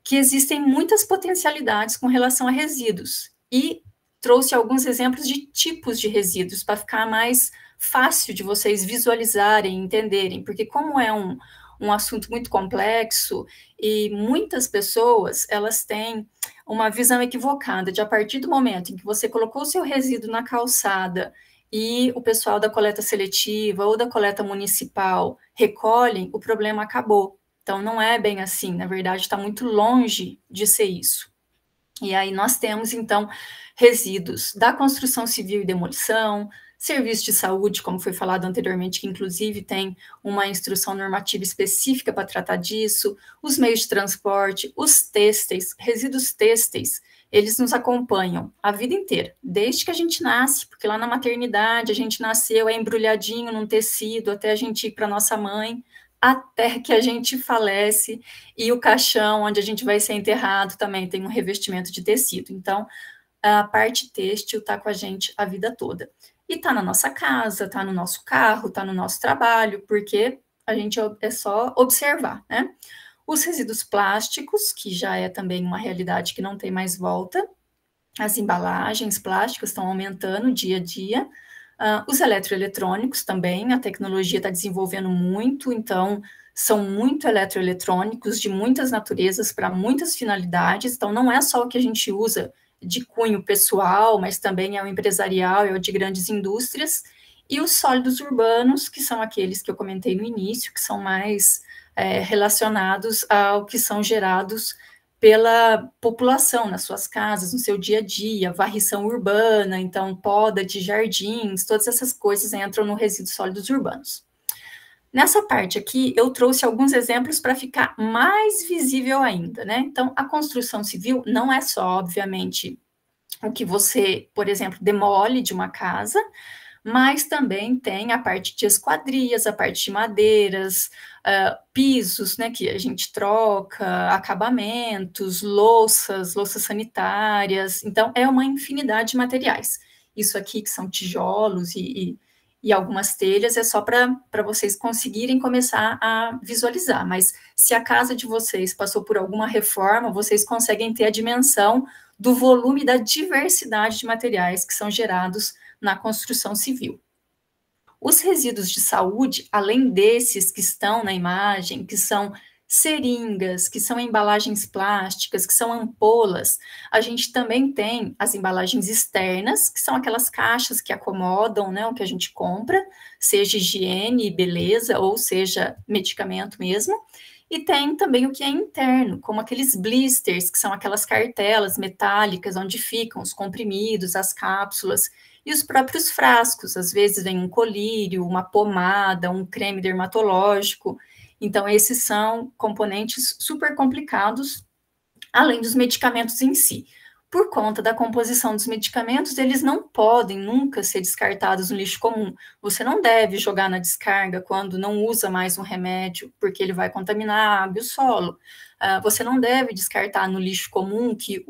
que existem muitas potencialidades com relação a resíduos. E trouxe alguns exemplos de tipos de resíduos, para ficar mais fácil de vocês visualizarem, entenderem, porque como é um assunto muito complexo, e muitas pessoas, elas têm uma visão equivocada de, a partir do momento em que você colocou o seu resíduo na calçada, e o pessoal da coleta seletiva ou da coleta municipal recolhem, o problema acabou. Então, não é bem assim, na verdade, está muito longe de ser isso. E aí nós temos, então, resíduos da construção civil e demolição, Serviço de saúde, como foi falado anteriormente, que inclusive tem uma instrução normativa específica para tratar disso, os meios de transporte, os têxteis, resíduos têxteis, eles nos acompanham a vida inteira, desde que a gente nasce, porque lá na maternidade a gente nasceu, é embrulhadinho num tecido, até a gente ir para nossa mãe, até que a gente falece, e o caixão onde a gente vai ser enterrado também tem um revestimento de tecido. Então, a parte têxtil está com a gente a vida toda. E está na nossa casa, está no nosso carro, está no nosso trabalho, porque a gente é só observar, né? Os resíduos plásticos, que já é também uma realidade que não tem mais volta, as embalagens plásticas estão aumentando dia a dia, os eletroeletrônicos também, a tecnologia está desenvolvendo muito, então são muito eletroeletrônicos de muitas naturezas para muitas finalidades, então não é só o que a gente usa de cunho pessoal, mas também é o empresarial, é o de grandes indústrias, e os sólidos urbanos, que são aqueles que eu comentei no início, que são mais relacionados ao que são gerados pela população nas suas casas, no seu dia a dia, varrição urbana, então poda de jardins, todas essas coisas entram no resíduos sólidos urbanos. Nessa parte aqui, eu trouxe alguns exemplos para ficar mais visível ainda, né? Então, a construção civil não é só, obviamente, o que você, por exemplo, demole de uma casa, mas também tem a parte de esquadrias, a parte de madeiras, pisos, né, que a gente troca, acabamentos, louças sanitárias, então é uma infinidade de materiais. Isso aqui que são tijolos e algumas telhas é só para vocês conseguirem começar a visualizar, mas se a casa de vocês passou por alguma reforma, vocês conseguem ter a dimensão do volume da diversidade de materiais que são gerados na construção civil. Os resíduos de saúde, além desses que estão na imagem, que são seringas, que são embalagens plásticas, que são ampolas, a gente também tem as embalagens externas, que são aquelas caixas que acomodam, né, o que a gente compra, seja higiene e beleza, ou seja medicamento mesmo, e tem também o que é interno, como aqueles blisters, que são aquelas cartelas metálicas onde ficam os comprimidos, as cápsulas, e os próprios frascos, às vezes vem um colírio, uma pomada, um creme dermatológico. Então, esses são componentes super complicados, além dos medicamentos em si. Por conta da composição dos medicamentos, eles não podem nunca ser descartados no lixo comum. Você não deve jogar na descarga quando não usa mais um remédio, porque ele vai contaminar a água e o solo. Você não deve descartar no lixo comum que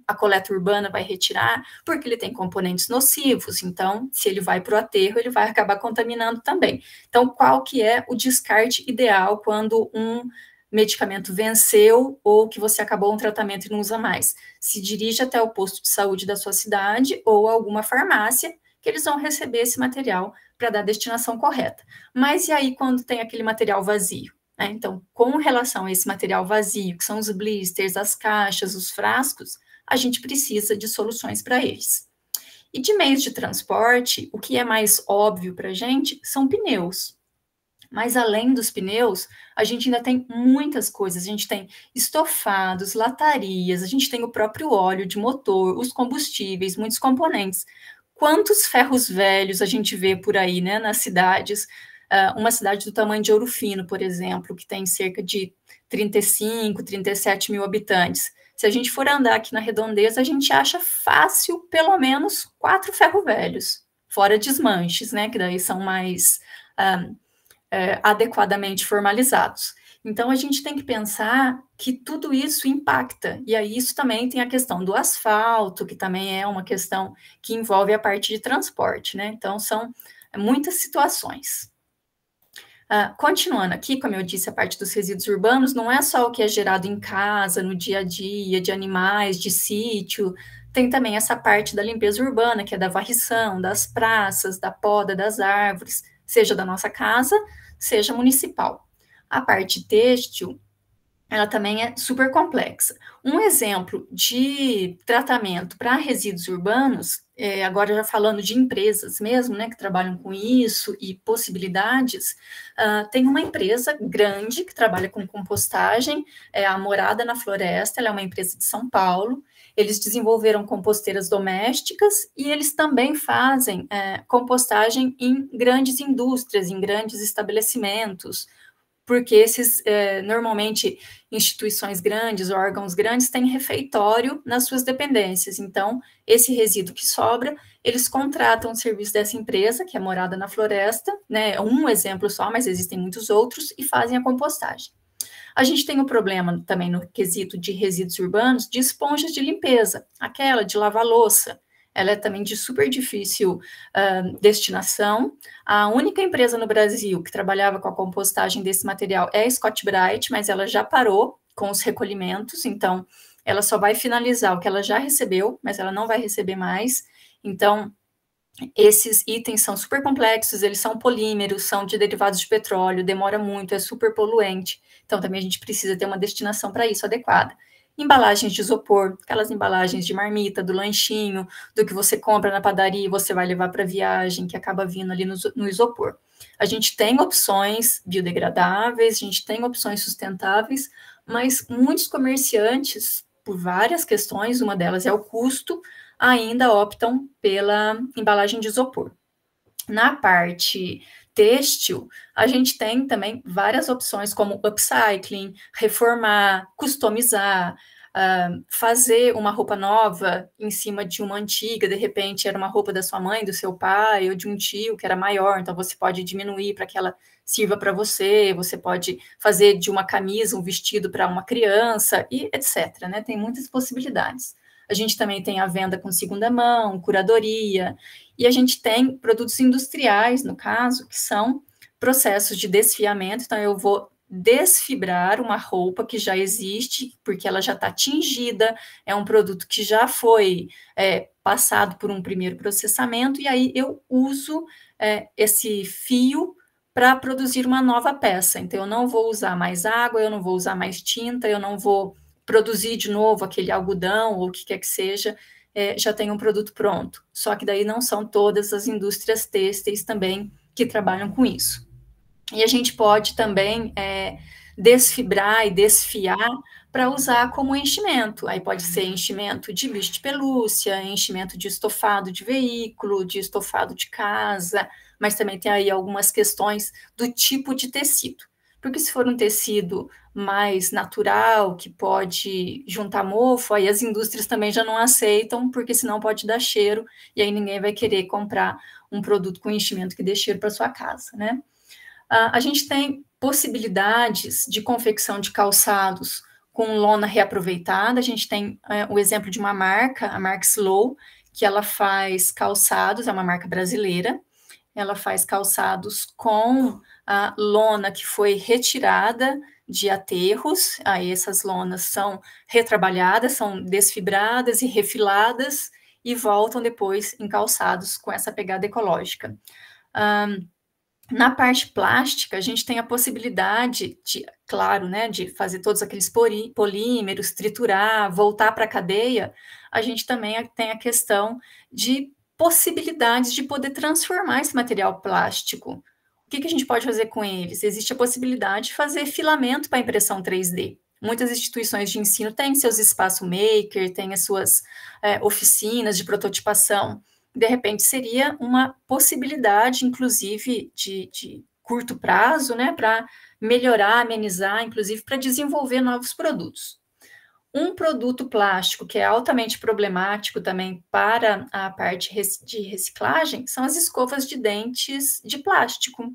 a coleta urbana vai retirar, porque ele tem componentes nocivos. Então, se ele vai para o aterro, ele vai acabar contaminando também. Então, qual que é o descarte ideal quando um medicamento venceu ou que você acabou um tratamento e não usa mais? Se dirige até o posto de saúde da sua cidade ou alguma farmácia, que eles vão receber esse material para dar a destinação correta. Mas e aí quando tem aquele material vazio? Então, com relação a esse material vazio, que são os blisters, as caixas, os frascos, a gente precisa de soluções para eles. E de meios de transporte, o que é mais óbvio para a gente são pneus. Mas além dos pneus, a gente ainda tem muitas coisas. A gente tem estofados, latarias, a gente tem o próprio óleo de motor, os combustíveis, muitos componentes. Quantos ferros velhos a gente vê por aí, né, nas cidades? Uma cidade do tamanho de Ouro Fino, por exemplo, que tem cerca de 35, 37 mil habitantes. Se a gente for andar aqui na redondeza, a gente acha fácil pelo menos 4 ferros velhos, fora desmanches, né, que daí são mais adequadamente formalizados. Então, a gente tem que pensar que tudo isso impacta, e aí isso também tem a questão do asfalto, que também é uma questão que envolve a parte de transporte, né? Então, são muitas situações. Continuando aqui, como eu disse, a parte dos resíduos urbanos não é só o que é gerado em casa, no dia a dia, de animais, de sítio, tem também essa parte da limpeza urbana, que é da varrição, das praças, da poda das árvores, seja da nossa casa, seja municipal. A parte têxtil, ela também é super complexa. Um exemplo de tratamento para resíduos urbanos, agora já falando de empresas mesmo, né, que trabalham com isso e possibilidades, tem uma empresa grande que trabalha com compostagem, a Morada na Floresta, ela é uma empresa de São Paulo, eles desenvolveram composteiras domésticas e eles também fazem compostagem em grandes indústrias, em grandes estabelecimentos, porque esses, normalmente, instituições grandes, órgãos grandes, têm refeitório nas suas dependências. Então, esse resíduo que sobra, eles contratam o serviço dessa empresa, que é Morada na Floresta, né, um exemplo só, mas existem muitos outros, e fazem a compostagem. A gente tem um problema também no quesito de resíduos urbanos, de esponjas de limpeza, aquela de lavar louça. Ela é também de super difícil destinação. A única empresa no Brasil que trabalhava com a compostagem desse material é a Scott Bright, mas ela já parou com os recolhimentos, então ela só vai finalizar o que ela já recebeu, mas ela não vai receber mais. Então, esses itens são super complexos, eles são polímeros, são de derivados de petróleo, demora muito, é super poluente. Então, também a gente precisa ter uma destinação para isso adequada. Embalagens de isopor, aquelas embalagens de marmita, do lanchinho, do que você compra na padaria e você vai levar para viagem, que acaba vindo ali no isopor. A gente tem opções biodegradáveis, a gente tem opções sustentáveis, mas muitos comerciantes, por várias questões, uma delas é o custo, ainda optam pela embalagem de isopor. Na parte têxtil, a gente tem também várias opções, como upcycling, reformar, customizar, fazer uma roupa nova em cima de uma antiga, de repente era uma roupa da sua mãe, do seu pai, ou de um tio que era maior, então você pode diminuir para que ela sirva para você, você pode fazer de uma camisa um vestido para uma criança, e etc., né? Tem muitas possibilidades. A gente também tem a venda com segunda mão, curadoria, e a gente tem produtos industriais, no caso, que são processos de desfiamento. Então, eu vou desfibrar uma roupa que já existe, porque ela já está tingida, é um produto que já foi passado por um primeiro processamento, e aí eu uso esse fio para produzir uma nova peça. Então, eu não vou usar mais água, eu não vou usar mais tinta, eu não vou produzir de novo aquele algodão ou o que quer que seja, já tem um produto pronto. Só que daí não são todas as indústrias têxteis também que trabalham com isso. E a gente pode também desfibrar e desfiar para usar como enchimento. Aí pode ser enchimento de bicho de pelúcia, enchimento de estofado de veículo, de estofado de casa, mas também tem aí algumas questões do tipo de tecido. Porque se for um tecido mais natural, que pode juntar mofo, aí as indústrias também já não aceitam, porque senão pode dar cheiro, e aí ninguém vai querer comprar um produto com enchimento que dê cheiro para sua casa, né? A gente tem possibilidades de confecção de calçados com lona reaproveitada. A gente tem o exemplo de uma marca, a marca Slow, que ela faz calçados, é uma marca brasileira, ela faz calçados com a lona que foi retirada de aterros, aí essas lonas são retrabalhadas, são desfibradas e refiladas e voltam depois em calçados com essa pegada ecológica. Na parte plástica, a gente tem a possibilidade de, claro, né, de fazer todos aqueles polímeros, triturar, voltar para a cadeia. A gente também tem a questão de possibilidades de poder transformar esse material plástico. O que a gente pode fazer com eles? Existe a possibilidade de fazer filamento para impressão 3D. Muitas instituições de ensino têm seus espaço maker, têm as suas oficinas de prototipação. De repente, seria uma possibilidade, inclusive, de curto prazo, né, para melhorar, amenizar, inclusive para desenvolver novos produtos. Um produto plástico que é altamente problemático também para a parte de reciclagem são as escovas de dentes de plástico.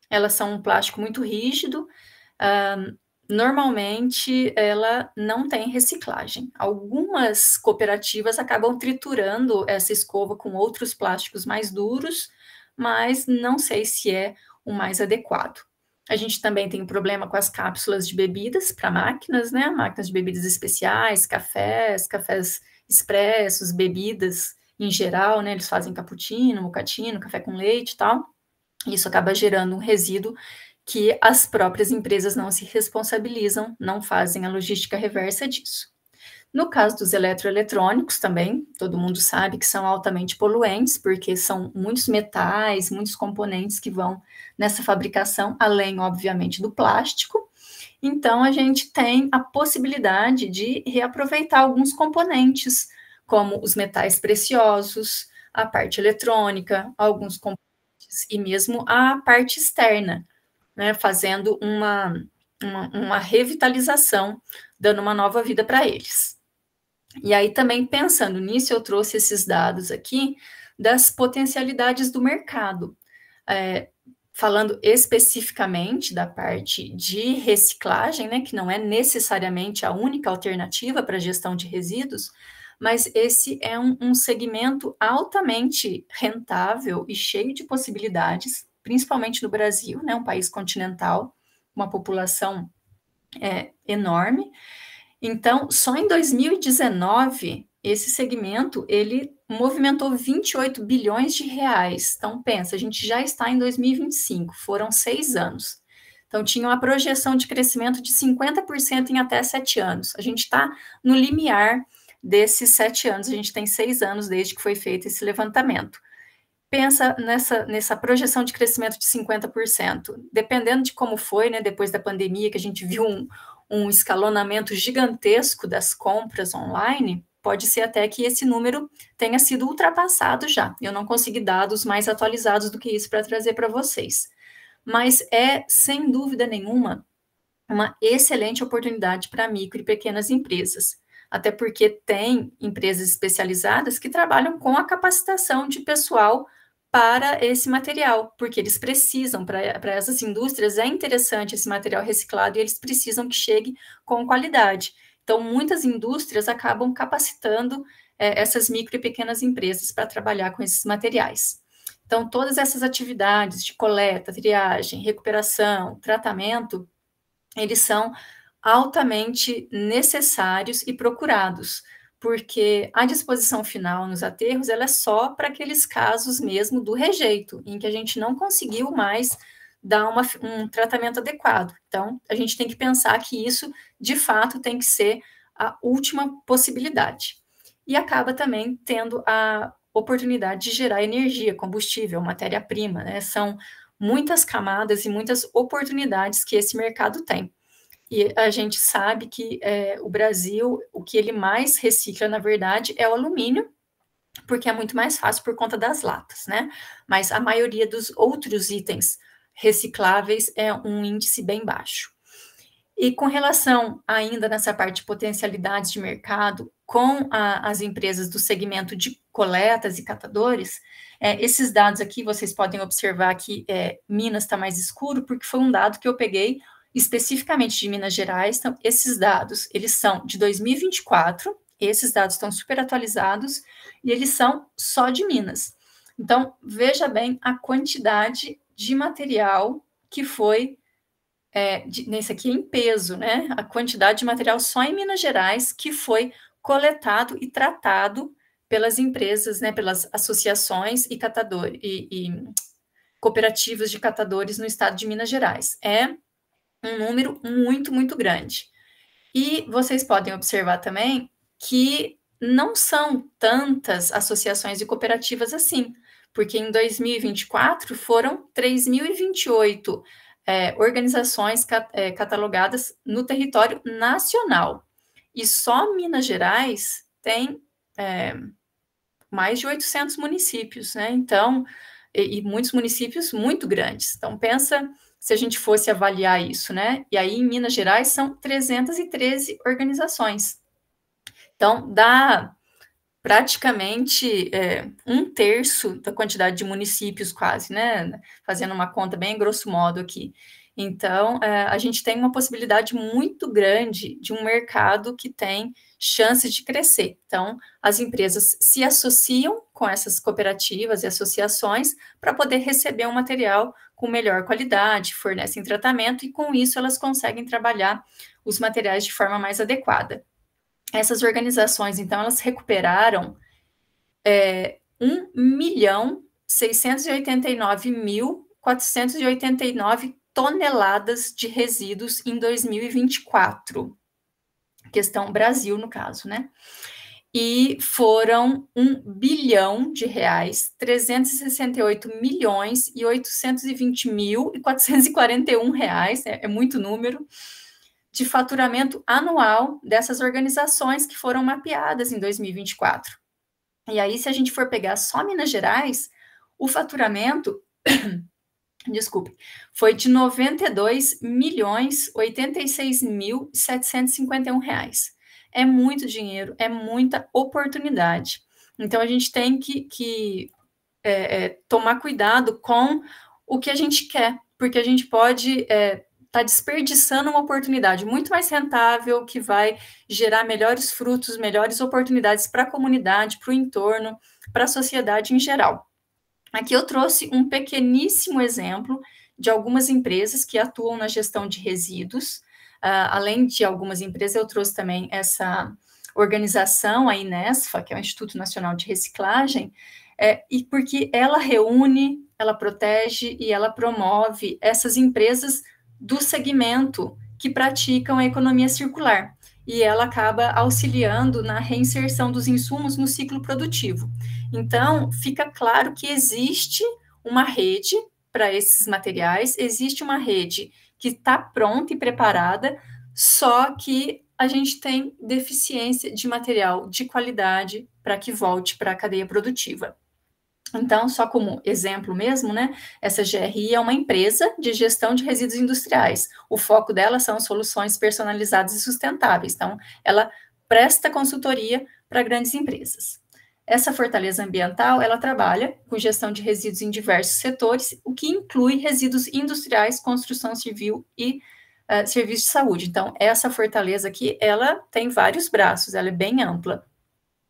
Elas são um plástico muito rígido, normalmente ela não tem reciclagem. Algumas cooperativas acabam triturando essa escova com outros plásticos mais duros, mas não sei se é o mais adequado. A gente também tem um problema com as cápsulas de bebidas para máquinas, né? Máquinas de bebidas especiais, cafés expressos, bebidas em geral, né? Eles fazem cappuccino, mocatino, café com leite e tal. Isso acaba gerando um resíduo que as próprias empresas não se responsabilizam, não fazem a logística reversa disso. No caso dos eletroeletrônicos também, todo mundo sabe que são altamente poluentes, porque são muitos metais, muitos componentes que vão nessa fabricação, além, obviamente, do plástico. Então, a gente tem a possibilidade de reaproveitar alguns componentes, como os metais preciosos, a parte eletrônica, alguns componentes e mesmo a parte externa, né, fazendo uma revitalização, dando uma nova vida para eles. E aí, também pensando nisso, eu trouxe esses dados aqui das potencialidades do mercado. Falando especificamente da parte de reciclagem, né, que não é necessariamente a única alternativa para a gestão de resíduos, mas esse é um segmento altamente rentável e cheio de possibilidades, principalmente no Brasil, né, um país continental, uma população enorme. Então, só em 2019, esse segmento, ele movimentou 28 bilhões de reais. Então, pensa, a gente já está em 2025, foram 6 anos. Então, tinha uma projeção de crescimento de 50% em até 7 anos. A gente está no limiar desses 7 anos, a gente tem 6 anos desde que foi feito esse levantamento. Pensa nessa projeção de crescimento de 50%. Dependendo de como foi, né, depois da pandemia, que a gente viu um escalonamento gigantesco das compras online, pode ser até que esse número tenha sido ultrapassado já. Eu não consegui dados mais atualizados do que isso para trazer para vocês. Mas é, sem dúvida nenhuma, uma excelente oportunidade para micro e pequenas empresas. Até porque tem empresas especializadas que trabalham com a capacitação de pessoal para esse material, porque eles precisam, para essas indústrias, é interessante esse material reciclado e eles precisam que chegue com qualidade. Então, muitas indústrias acabam capacitando essas micro e pequenas empresas para trabalhar com esses materiais. Então, todas essas atividades de coleta, triagem, recuperação, tratamento, eles são altamente necessários e procurados, porque a disposição final nos aterros ela é só para aqueles casos mesmo do rejeito, em que a gente não conseguiu mais dar um tratamento adequado. Então, a gente tem que pensar que isso, de fato, tem que ser a última possibilidade. E acaba também tendo a oportunidade de gerar energia, combustível, matéria-prima, né? São muitas camadas e muitas oportunidades que esse mercado tem. E a gente sabe que o Brasil, o que ele mais recicla, na verdade, é o alumínio, porque é muito mais fácil por conta das latas, né? Mas a maioria dos outros itens recicláveis é um índice bem baixo. E com relação ainda nessa parte de potencialidades de mercado, com as empresas do segmento de coletas e catadores, esses dados aqui, vocês podem observar que Minas está mais escuro, porque foi um dado que eu peguei especificamente de Minas Gerais. Então, esses dados, eles são de 2024, esses dados estão super atualizados, e eles são só de Minas. Então, veja bem a quantidade de material que foi, nesse aqui em peso, né? A quantidade de material só em Minas Gerais que foi coletado e tratado pelas empresas, né? Pelas associações e catadores, e cooperativas de catadores no estado de Minas Gerais. É um número muito, muito grande. E vocês podem observar também que não são tantas associações e cooperativas assim, porque em 2024 foram 3.028 organizações catalogadas no território nacional. E só Minas Gerais tem mais de 800 municípios, né? Então, e muitos municípios muito grandes. Então, pensa se a gente fosse avaliar isso, né? E aí, em Minas Gerais, são 313 organizações. Então, dá praticamente 1/3 da quantidade de municípios, quase, né? Fazendo uma conta bem grosso modo aqui. Então, a gente tem uma possibilidade muito grande de um mercado que tem chances de crescer. Então, as empresas se associam com essas cooperativas e associações para poder receber um material com melhor qualidade, fornecem tratamento e, com isso, elas conseguem trabalhar os materiais de forma mais adequada. Essas organizações, então, elas recuperaram 1.689.489 toneladas de resíduos em 2024. Questão Brasil, no caso, né? E foram R$1.000.000.000, 368.820.441 reais, é muito número, de faturamento anual dessas organizações que foram mapeadas em 2024. E aí, se a gente for pegar só Minas Gerais, o faturamento, desculpe, foi de R$ 92.086.751. É muito dinheiro, é muita oportunidade. Então, a gente tem que tomar cuidado com o que a gente quer, porque a gente pode estar desperdiçando uma oportunidade muito mais rentável, que vai gerar melhores frutos, melhores oportunidades para a comunidade, para o entorno, para a sociedade em geral. Aqui eu trouxe um pequeníssimo exemplo de algumas empresas que atuam na gestão de resíduos. Além de algumas empresas, eu trouxe também essa organização, a Inesfa, que é o Instituto Nacional de Reciclagem, e porque ela reúne, ela protege e ela promove essas empresas do segmento que praticam a economia circular. E ela acaba auxiliando na reinserção dos insumos no ciclo produtivo. Então, fica claro que existe uma rede para esses materiais, existe uma rede que está pronta e preparada, só que a gente tem deficiência de material de qualidade para que volte para a cadeia produtiva. Então, só como exemplo mesmo, né, essa GRI é uma empresa de gestão de resíduos industriais. O foco dela são soluções personalizadas e sustentáveis. Então, ela presta consultoria para grandes empresas. Essa fortaleza ambiental, ela trabalha com gestão de resíduos em diversos setores, o que inclui resíduos industriais, construção civil e serviços de saúde. Então, essa fortaleza aqui, ela tem vários braços, ela é bem ampla.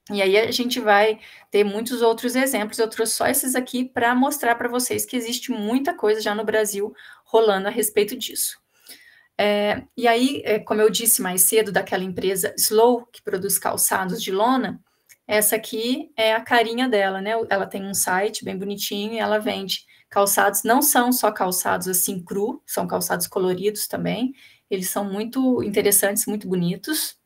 E aí a gente vai ter muitos outros exemplos, eu trouxe só esses aqui para mostrar para vocês que existe muita coisa já no Brasil rolando a respeito disso. E aí, como eu disse mais cedo, daquela empresa Slow, que produz calçados de lona, essa aqui é a carinha dela, né? Ela tem um site bem bonitinho e ela vende calçados, não são só calçados assim cru, são calçados coloridos também, eles são muito interessantes, muito bonitos.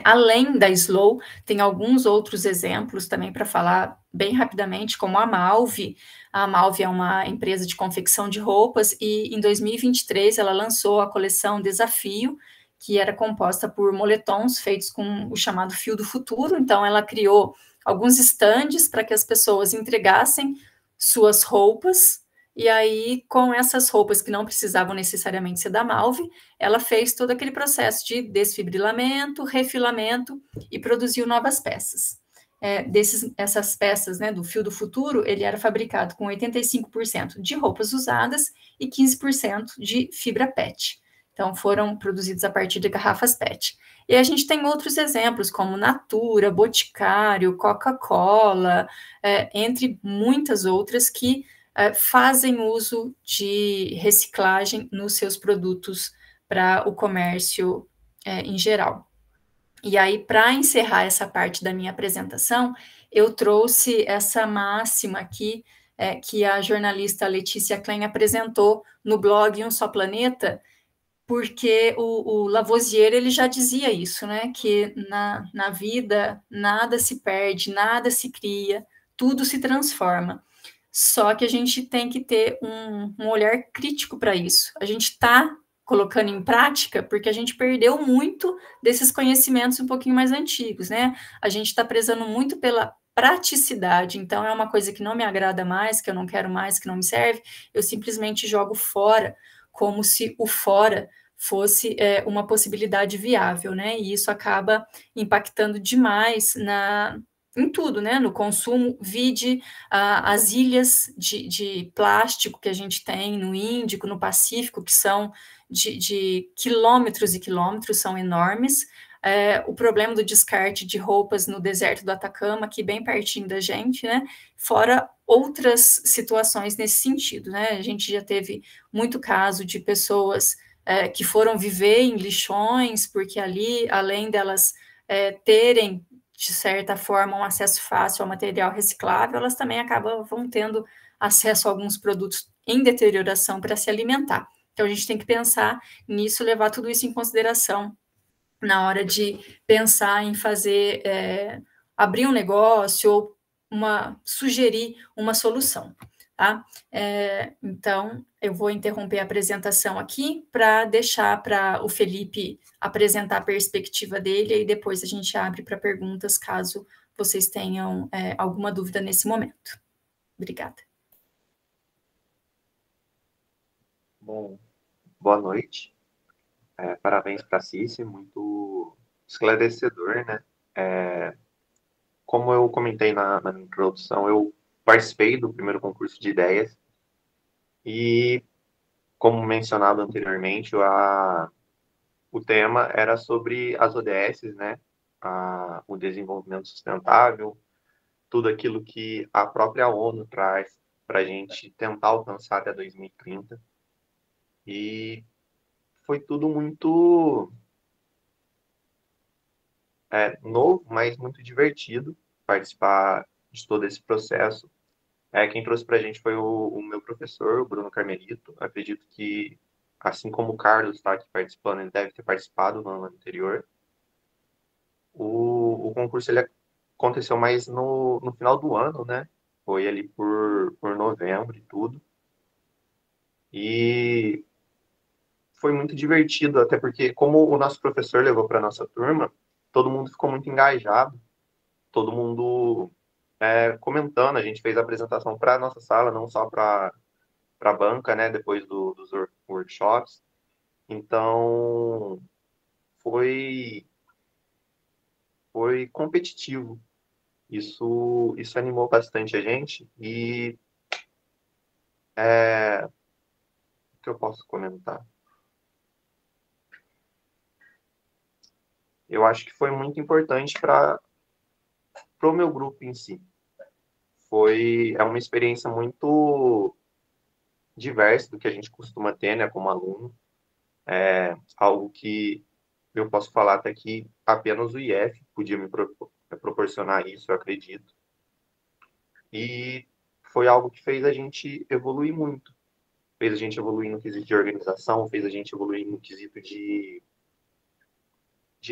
Além da Slow, tem alguns outros exemplos também para falar bem rapidamente, como a Malve. A Malve é uma empresa de confecção de roupas e em 2023 ela lançou a coleção Desafio, que era composta por moletons feitos com o chamado fio do futuro. Então ela criou alguns estandes para que as pessoas entregassem suas roupas. E aí, com essas roupas que não precisavam necessariamente ser da Malve, ela fez todo aquele processo de desfibrilamento, refilamento e produziu novas peças. Essas peças, né, do fio do futuro, ele era fabricado com 85% de roupas usadas e 15% de fibra PET. Então, foram produzidos a partir de garrafas PET. E a gente tem outros exemplos, como Natura, Boticário, Coca-Cola, entre muitas outras que fazem uso de reciclagem nos seus produtos para o comércio em geral. E aí, para encerrar essa parte da minha apresentação, eu trouxe essa máxima aqui, que a jornalista Letícia Klein apresentou no blog Um Só Planeta, porque o Lavoisier ele já dizia isso, né? Que na vida nada se perde, nada se cria, tudo se transforma. Só que a gente tem que ter um olhar crítico para isso. A gente está colocando em prática porque a gente perdeu muito desses conhecimentos um pouquinho mais antigos, né? A gente está prezando muito pela praticidade, então é uma coisa que não me agrada mais, que eu não quero mais, que não me serve, eu simplesmente jogo fora, como se o fora fosse uma possibilidade viável, né? E isso acaba impactando demais em tudo, né? No consumo, vide as ilhas de plástico que a gente tem no Índico, no Pacífico, que são de quilômetros e quilômetros, são enormes. O problema do descarte de roupas no deserto do Atacama, aqui bem pertinho da gente, né? Fora outras situações nesse sentido, né? A gente já teve muito caso de pessoas que foram viver em lixões, porque ali, além delas terem de certa forma, um acesso fácil ao material reciclável, elas também vão tendo acesso a alguns produtos em deterioração para se alimentar. Então, a gente tem que pensar nisso, levar tudo isso em consideração na hora de pensar em fazer, abrir um negócio ou sugerir uma solução. tá? Então, eu vou interromper a apresentação aqui para deixar para o Felipe apresentar a perspectiva dele e depois a gente abre para perguntas, caso vocês tenham alguma dúvida nesse momento. Obrigada.
Bom, boa noite. Parabéns para a Cici, muito esclarecedor, né? Como eu comentei na introdução, eu participei do primeiro concurso de ideias e, como mencionado anteriormente, o tema era sobre as ODS, né? O desenvolvimento sustentável, tudo aquilo que a própria ONU traz para a gente tentar alcançar até 2030. E foi tudo muito novo, mas muito divertido participar de todo esse processo. Quem trouxe para a gente foi o meu professor, o Bruno Carmelito. Acredito que, assim como o Carlos está aqui participando, ele deve ter participado no ano anterior. O concurso ele aconteceu mais no final do ano, né? Foi ali por novembro e tudo. E foi muito divertido, até porque, como o nosso professor levou para a nossa turma, todo mundo ficou muito engajado, todo mundo comentando. A gente fez a apresentação para a nossa sala, não só para a banca, né, depois dos workshops. Então, foi competitivo. Isso animou bastante a gente. E o que eu posso comentar? Eu acho que foi muito importante para o meu grupo em si. É uma experiência muito diversa do que a gente costuma ter, né, como aluno. Algo que eu posso falar até que apenas o IF podia me proporcionar isso, eu acredito. E foi algo que fez a gente evoluir muito. Fez a gente evoluir no quesito de organização, fez a gente evoluir no quesito de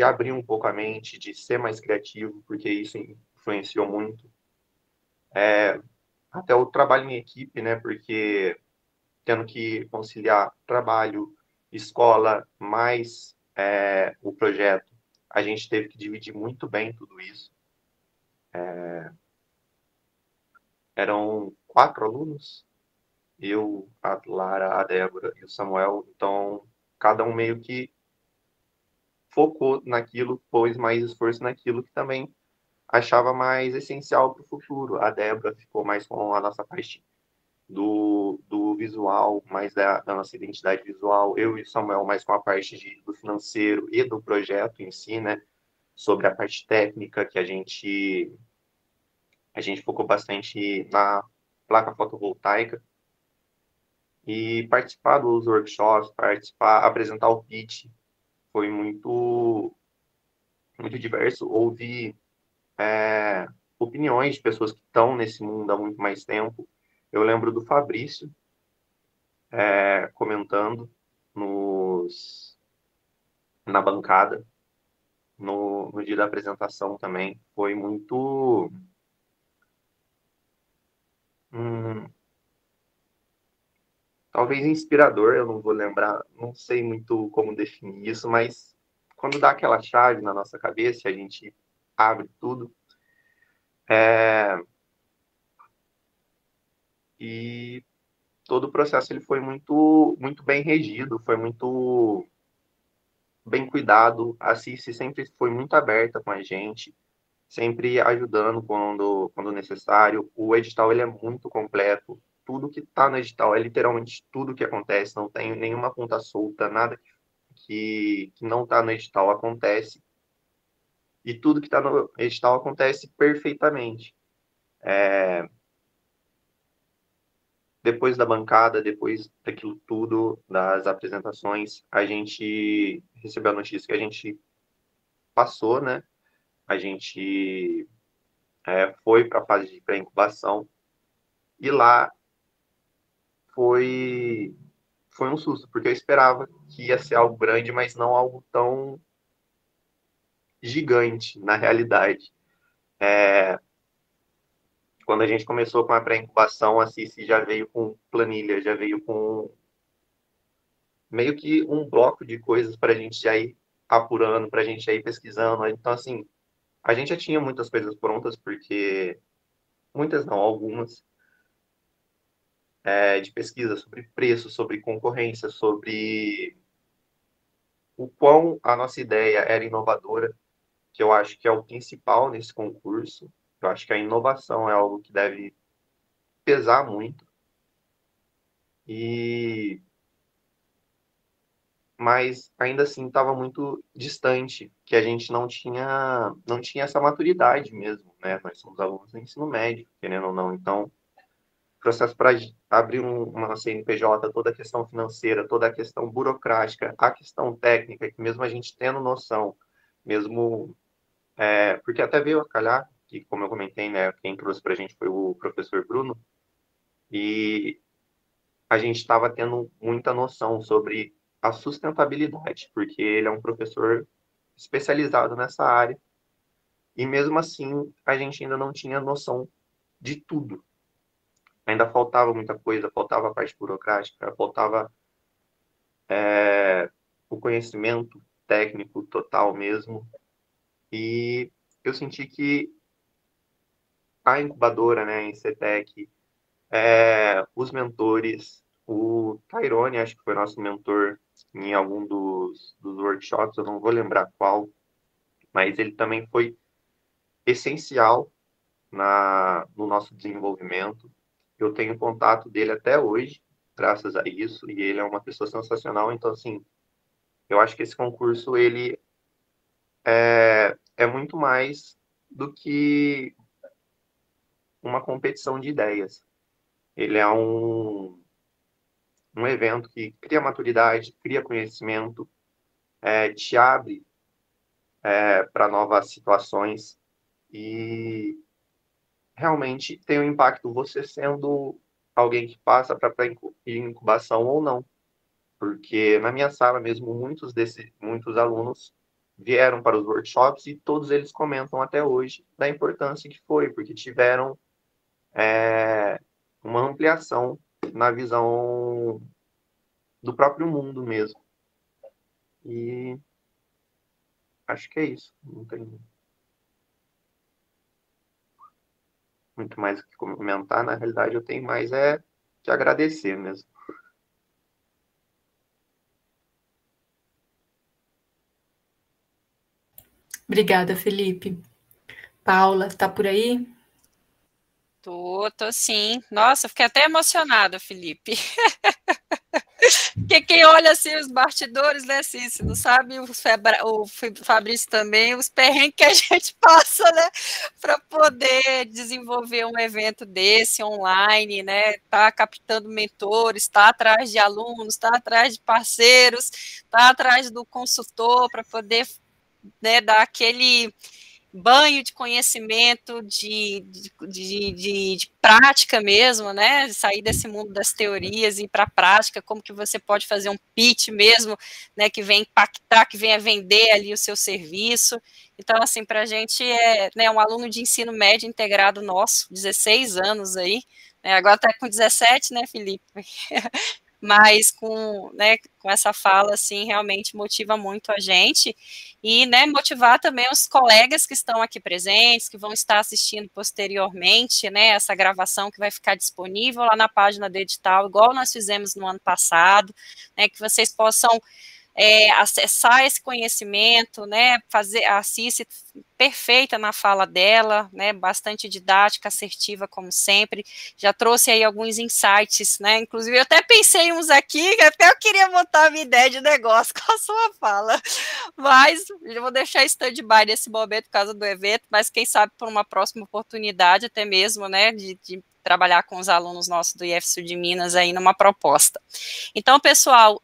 abrir um pouco a mente, de ser mais criativo, porque isso influenciou muito. Até o trabalho em equipe, né? Porque tendo que conciliar trabalho, escola, mais o projeto, a gente teve que dividir muito bem tudo isso. Eram 4 alunos, eu, a Lara, a Débora e o Samuel. Então, cada um meio que focou naquilo, pôs mais esforço naquilo que também achava mais essencial para o futuro. A Débora ficou mais com a nossa parte do visual, mais da nossa identidade visual. Eu e o Samuel mais com a parte do financeiro e do projeto em si, né? Sobre a parte técnica, que a gente focou bastante na placa fotovoltaica. E participar dos workshops, apresentar o pitch, foi muito, muito diverso. Ouvir opiniões de pessoas que estão nesse mundo há muito mais tempo. Eu lembro do Fabrício comentando na bancada, no dia da apresentação também. Foi muito... talvez inspirador, eu não vou lembrar, não sei muito como definir isso, mas quando dá aquela chave na nossa cabeça, a gente abre tudo. E todo o processo ele foi muito, muito bem regido, foi muito bem cuidado. A Cici sempre foi muito aberta com a gente, sempre ajudando quando necessário. O edital ele é muito completo. Tudo que está no edital é literalmente tudo que acontece, não tem nenhuma ponta solta, nada que não está no edital acontece. E tudo que está no edital acontece perfeitamente. Depois da bancada, depois daquilo tudo, das apresentações, a gente recebeu a notícia que a gente passou, né? A gente foi para a fase de pré-incubação e lá foi um susto, porque eu esperava que ia ser algo grande, mas não algo tão gigante na realidade. quando a gente começou com a pré-incubação, a Cici já veio com planilha, já veio com meio que um bloco de coisas para a gente já ir apurando, para a gente já ir pesquisando. Então, assim, a gente já tinha muitas coisas prontas, porque muitas não, algumas, de pesquisa sobre preço, sobre concorrência, sobre o quão a nossa ideia era inovadora, que eu acho que é o principal nesse concurso. Eu acho que a inovação é algo que deve pesar muito. Mas ainda assim estava muito distante, que a gente não tinha essa maturidade mesmo, né? Nós somos alunos do ensino médio, querendo ou não. Então, processo para abrir uma CNPJ, toda a questão financeira, toda a questão burocrática, a questão técnica, que mesmo a gente tendo noção, mesmo porque até veio a calhar, que como eu comentei, né, quem trouxe para a gente foi o professor Bruno, e a gente estava tendo muita noção sobre a sustentabilidade, porque ele é um professor especializado nessa área, e mesmo assim a gente ainda não tinha noção de tudo. Ainda faltava muita coisa, faltava a parte burocrática, faltava o conhecimento técnico total mesmo, e eu senti que a incubadora, né, a Incetec, os mentores, o Tairone, acho que foi nosso mentor em algum dos workshops, eu não vou lembrar qual, mas ele também foi essencial no nosso desenvolvimento. Eu tenho contato dele até hoje, graças a isso, e ele é uma pessoa sensacional. Então, assim, eu acho que esse concurso, ele é muito mais do que uma competição de ideias. Ele é um evento que cria maturidade, cria conhecimento, te abre para novas situações e realmente tem um impacto você sendo alguém que passa para incubação ou não. Porque na minha sala mesmo, muitos alunos vieram para os workshops e todos eles comentam até hoje da importância que foi, porque tiveram uma ampliação na visão do próprio mundo mesmo. E acho que é isso. Não tem muito mais o que comentar. Na realidade, eu tenho mais que agradecer mesmo.
Obrigada, Felipe. Paula, tá por aí?
Tô sim. Nossa, fiquei até emocionada, Felipe. Porque quem olha assim os bastidores, né, Cícero, não sabe, o Fabrício também, os perrengues que a gente passa, né, para poder desenvolver um evento desse online, né, tá captando mentores, tá atrás de alunos, tá atrás de parceiros, tá atrás do consultor para poder, né, dar aquele banho de conhecimento, de prática mesmo, né? Sair desse mundo das teorias e ir para a prática, como que você pode fazer um pitch mesmo, né? Que vem impactar, que venha vender ali o seu serviço. Então, assim, para a gente né, um aluno de ensino médio integrado nosso, 16 anos aí, né, agora está com 17, né, Felipe? Mas né, com essa fala, assim, realmente motiva muito a gente e, né, motivar também os colegas que estão aqui presentes, que vão estar assistindo posteriormente, né, essa gravação que vai ficar disponível lá na página do edital, igual nós fizemos no ano passado, né, que vocês possam acessar esse conhecimento, né, fazer a Cici perfeita na fala dela, né, bastante didática, assertiva, como sempre, já trouxe aí alguns insights, né, inclusive eu até pensei uns aqui, até eu queria montar a minha ideia de negócio com a sua fala, mas eu vou deixar stand-by nesse momento por causa do evento, mas quem sabe por uma próxima oportunidade até mesmo, né, de trabalhar com os alunos nossos do IFSU de Minas aí numa proposta. Então, pessoal,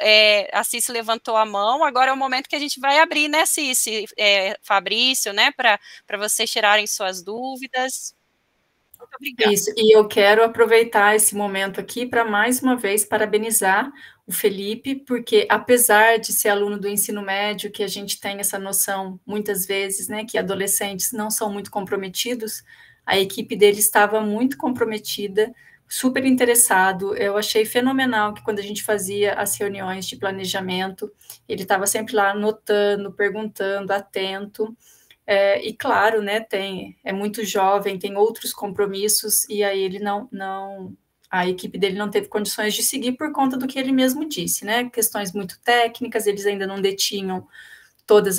a Cici levantou a mão, agora é o momento que a gente vai abrir, né, Cici, Fabrício, né, para vocês tirarem suas dúvidas. Muito obrigada.
Isso, e eu quero aproveitar esse momento aqui para, mais uma vez, parabenizar o Felipe, porque apesar de ser aluno do ensino médio, que a gente tem essa noção, muitas vezes, né, que adolescentes não são muito comprometidos, A equipe dele estava muito comprometida, super interessado. Eu achei fenomenal que quando a gente fazia as reuniões de planejamento, ele estava sempre lá anotando, perguntando, atento. E claro, né, é muito jovem, tem outros compromissos, e aí ele a equipe dele não teve condições de seguir por conta do que ele mesmo disse, né? Questões muito técnicas, eles ainda não detinham todas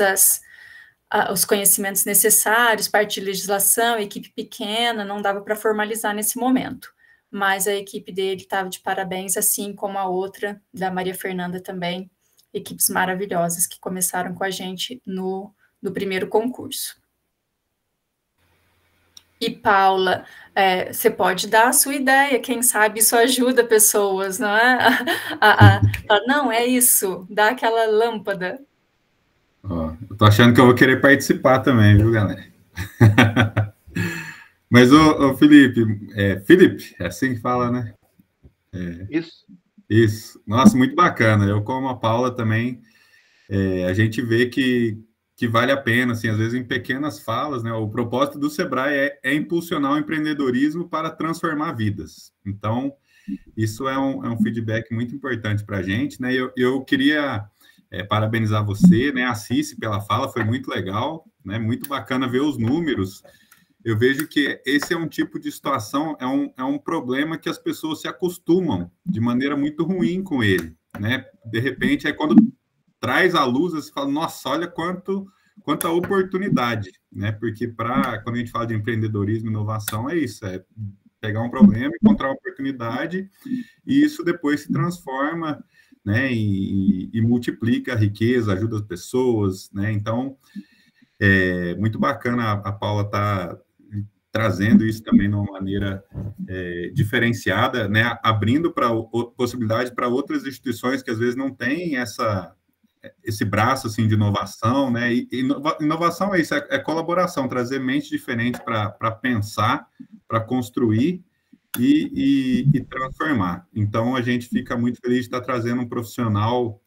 os conhecimentos necessários, parte de legislação, equipe pequena, não dava para formalizar nesse momento. Mas a equipe dele estava de parabéns, assim como a outra, da Maria Fernanda também, equipes maravilhosas que começaram com a gente no primeiro concurso. E, Paula, você pode dar a sua ideia, quem sabe isso ajuda pessoas, não é? Não, é isso, dá aquela lâmpada.
Eu tô achando que eu vou querer participar também, viu, galera? Mas, Felipe, Felipe, é assim que fala, né? Isso. Nossa, muito bacana. Eu, como a Paula também, a gente vê que vale a pena, assim, às vezes em pequenas falas, né? O propósito do Sebrae é impulsionar o empreendedorismo para transformar vidas. Então, isso é um feedback muito importante para a gente, né? Eu queria parabenizar você, né, a Cici, pela fala, foi muito legal, né? Muito bacana ver os números. Eu vejo que esse é um tipo de situação, é um problema que as pessoas se acostumam de maneira muito ruim com ele, né? De repente, aí quando traz à luz, você fala, nossa, olha quanta oportunidade, né? Porque quando a gente fala de empreendedorismo e inovação, é isso, é pegar um problema, encontrar uma oportunidade, e isso depois se transforma, né? E multiplica a riqueza, ajuda as pessoas, né? Então, é muito bacana a Paula tá trazendo isso também de uma maneira diferenciada, né? Abrindo possibilidade para outras instituições que às vezes não têm esse braço assim de inovação, né? E inovação é isso, é colaboração, trazer mente diferente para pensar, para construir e transformar. Então a gente fica muito feliz de estar trazendo um profissional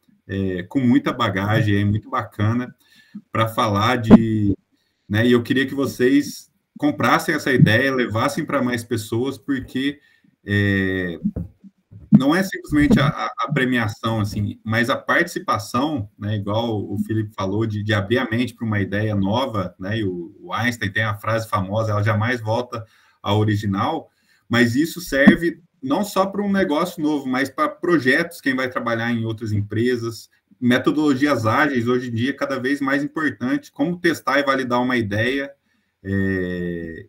com muita bagagem, muito bacana para falar né? E eu queria que vocês comprassem essa ideia, levassem para mais pessoas, porque não é simplesmente a premiação, assim, mas a participação, né, igual o Felipe falou, de abrir a mente para uma ideia nova, né, e o Einstein tem a frase famosa, ela jamais volta ao original, mas isso serve não só para um negócio novo, mas para projetos, quem vai trabalhar em outras empresas, metodologias ágeis, hoje em dia, cada vez mais importante, como testar e validar uma ideia,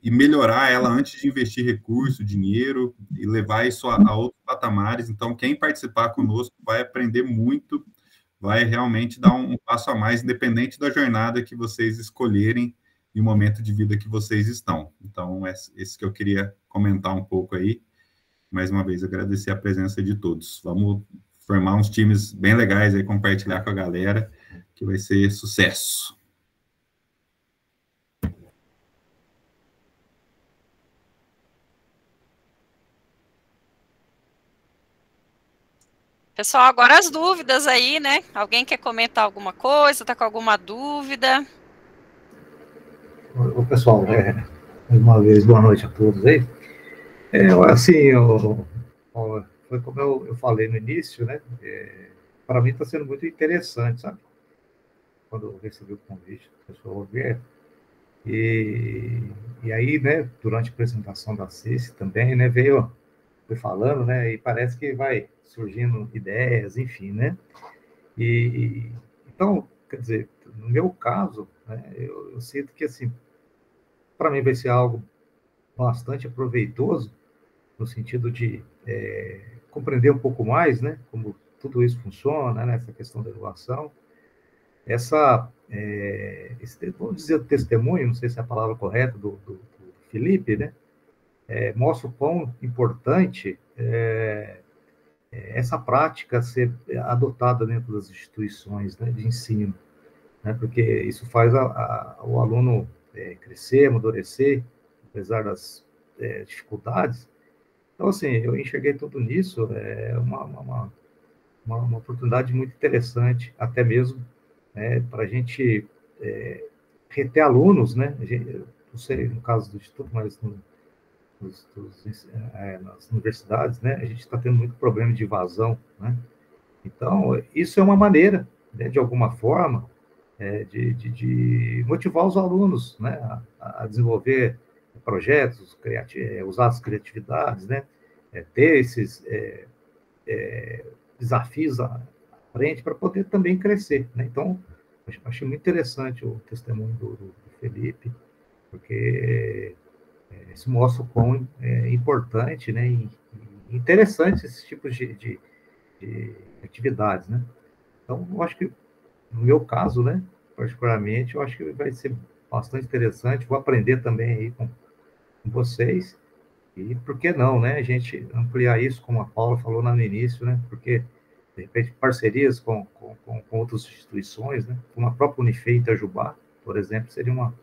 e melhorar ela antes de investir recurso, dinheiro, e levar isso a outros patamares. Então, quem participar conosco vai aprender muito, vai realmente dar um passo a mais, independente da jornada que vocês escolherem e o momento de vida que vocês estão. Então, esse que eu queria comentar um pouco aí. Mais uma vez, agradecer a presença de todos. Vamos formar uns times bem legais aí, compartilhar com a galera, que vai ser sucesso.
Pessoal, agora as dúvidas aí, né? Alguém quer comentar alguma coisa? Está com alguma dúvida?
Ô, pessoal, mais uma vez, boa noite a todos aí. Assim, foi como eu falei no início, né? Para mim está sendo muito interessante, sabe? Quando eu recebi o convite, o pessoal ver. E aí, né, durante a apresentação da Cici também, né, foi falando, né, e parece que vai surgindo ideias, enfim, né? Então, quer dizer, no meu caso, né, eu sinto que, assim, para mim vai ser algo bastante proveitoso, no sentido de compreender um pouco mais, né, como tudo isso funciona, né, essa questão da inovação. Vamos dizer, o testemunho, não sei se é a palavra correta, do Felipe, né, mostra o quão importante essa prática ser adotada dentro das instituições, né, de ensino, né, porque isso faz o aluno crescer, amadurecer, apesar das dificuldades. Então, assim, eu enxerguei tudo nisso, uma oportunidade muito interessante, até mesmo para a gente reter alunos, né? não sei no caso do Instituto, mas nas universidades, né, a gente está tendo muito problema de evasão, né? Então, isso é uma maneira, né, de alguma forma, de motivar os alunos, né, a desenvolver projetos, usar as criatividades, né, ter esses desafios à frente para poder também crescer, né? Então, achei muito interessante o testemunho do Felipe, porque isso mostra o quão importante, né, e interessante esses tipos de atividades, né? Então, eu acho que, no meu caso, né, particularmente, eu acho que vai ser bastante interessante, vou aprender também aí com vocês, e por que não, né, a gente ampliar isso, como a Paula falou lá no início, né, porque, de repente, parcerias com outras instituições, né, como a própria Unifei Itajubá, por exemplo, seria uma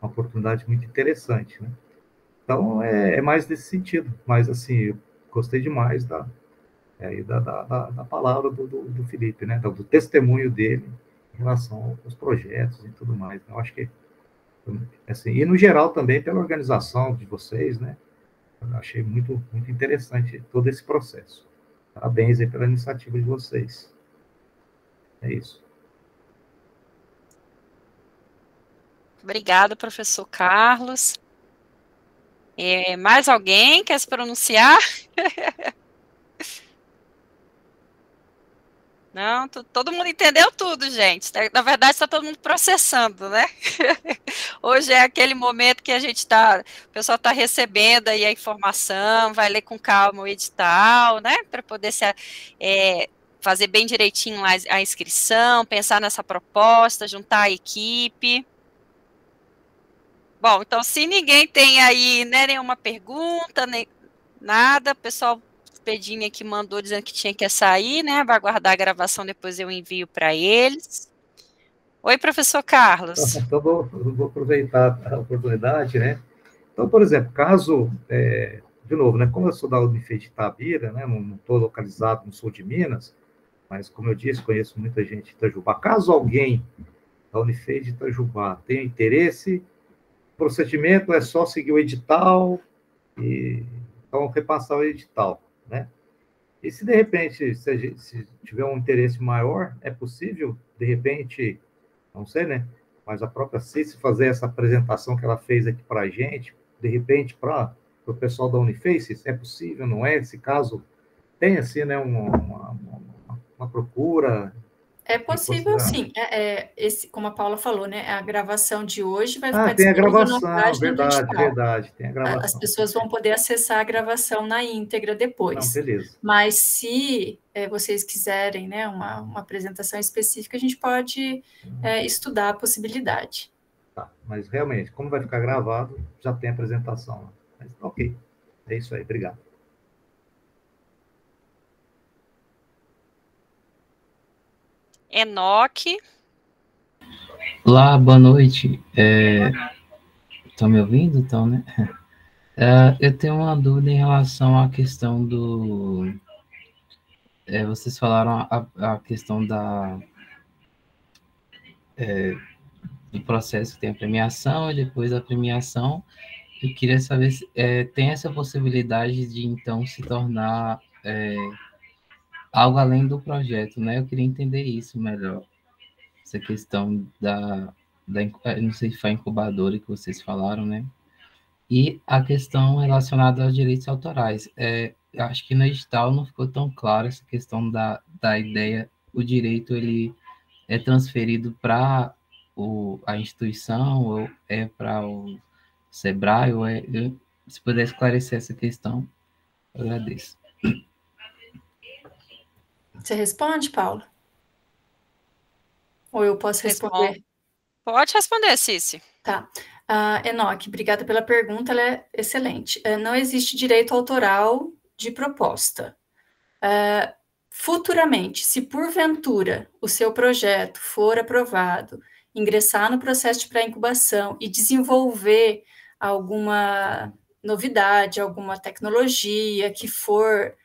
oportunidade muito interessante, né? Então, é mais nesse sentido, mas, assim, eu gostei demais da palavra do Felipe, né, do testemunho dele em relação aos projetos e tudo mais. Eu acho que, assim, e no geral também pela organização de vocês, né, eu achei muito, muito interessante todo esse processo. Parabéns aí pela iniciativa de vocês. É isso.
Obrigada, professor Carlos. Mais alguém quer se pronunciar? Não, todo mundo entendeu tudo, gente. Na verdade, está todo mundo processando, né? Hoje é aquele momento que a gente está, o pessoal está recebendo aí a informação, vai ler com calma o edital, né? Para poder fazer bem direitinho a inscrição, pensar nessa proposta, juntar a equipe. Bom, então, se ninguém tem aí, né, nenhuma pergunta, nem nada, o pessoal Pedinho aqui mandou dizendo que tinha que sair, né? Vai aguardar a gravação, depois eu envio para eles. Oi, professor Carlos.
Então, vou aproveitar a oportunidade, né? Então, por exemplo, caso, de novo, né, como eu sou da Unifei de Itabira, né, não estou localizado, não sou de Minas, mas, como eu disse, conheço muita gente de Itajubá. Caso alguém da Unifei de Itajubá tenha interesse, o procedimento é só seguir o edital e, então, repassar o edital, né? E se, de repente, se tiver um interesse maior, é possível, de repente, não sei, né? Mas a própria Cici fazer essa apresentação que ela fez aqui para a gente, de repente, para o pessoal da Uniface, é possível, não é? Esse caso tem, assim, né, uma procura...
É possível, sim. Como a Paula falou, né? A gravação de hoje vai ficar
tem a
disponível
gravação,
na página do edital.
verdade, tem a gravação.
As pessoas vão poder acessar a gravação na íntegra depois.
Não, beleza.
Mas se vocês quiserem, né, uma apresentação específica, a gente pode estudar a possibilidade.
Tá, mas realmente, como vai ficar gravado, já tem a apresentação. Mas, ok, é isso aí, obrigado.
Enoque.
Olá, boa noite. Estão me ouvindo? Então, né? Eu tenho uma dúvida em relação à questão do... vocês falaram a questão do processo que tem a premiação e depois a premiação. Eu queria saber se tem essa possibilidade de, então, se tornar algo além do projeto, né? Eu queria entender isso melhor. Essa questão não sei se foi a incubadora que vocês falaram, né? E a questão relacionada aos direitos autorais. Eu acho que no edital não ficou tão claro essa questão da ideia, o direito ele é transferido para a instituição, ou é para o Sebrae, ou se puder esclarecer essa questão, eu agradeço.
Você responde, Paulo? Ou eu posso responder?
Pode responder, Cici.
Tá. Enoque, obrigada pela pergunta, ela é excelente. Não existe direito autoral de proposta. Futuramente, se porventura o seu projeto for aprovado, ingressar no processo de pré-incubação e desenvolver alguma novidade, alguma tecnologia que for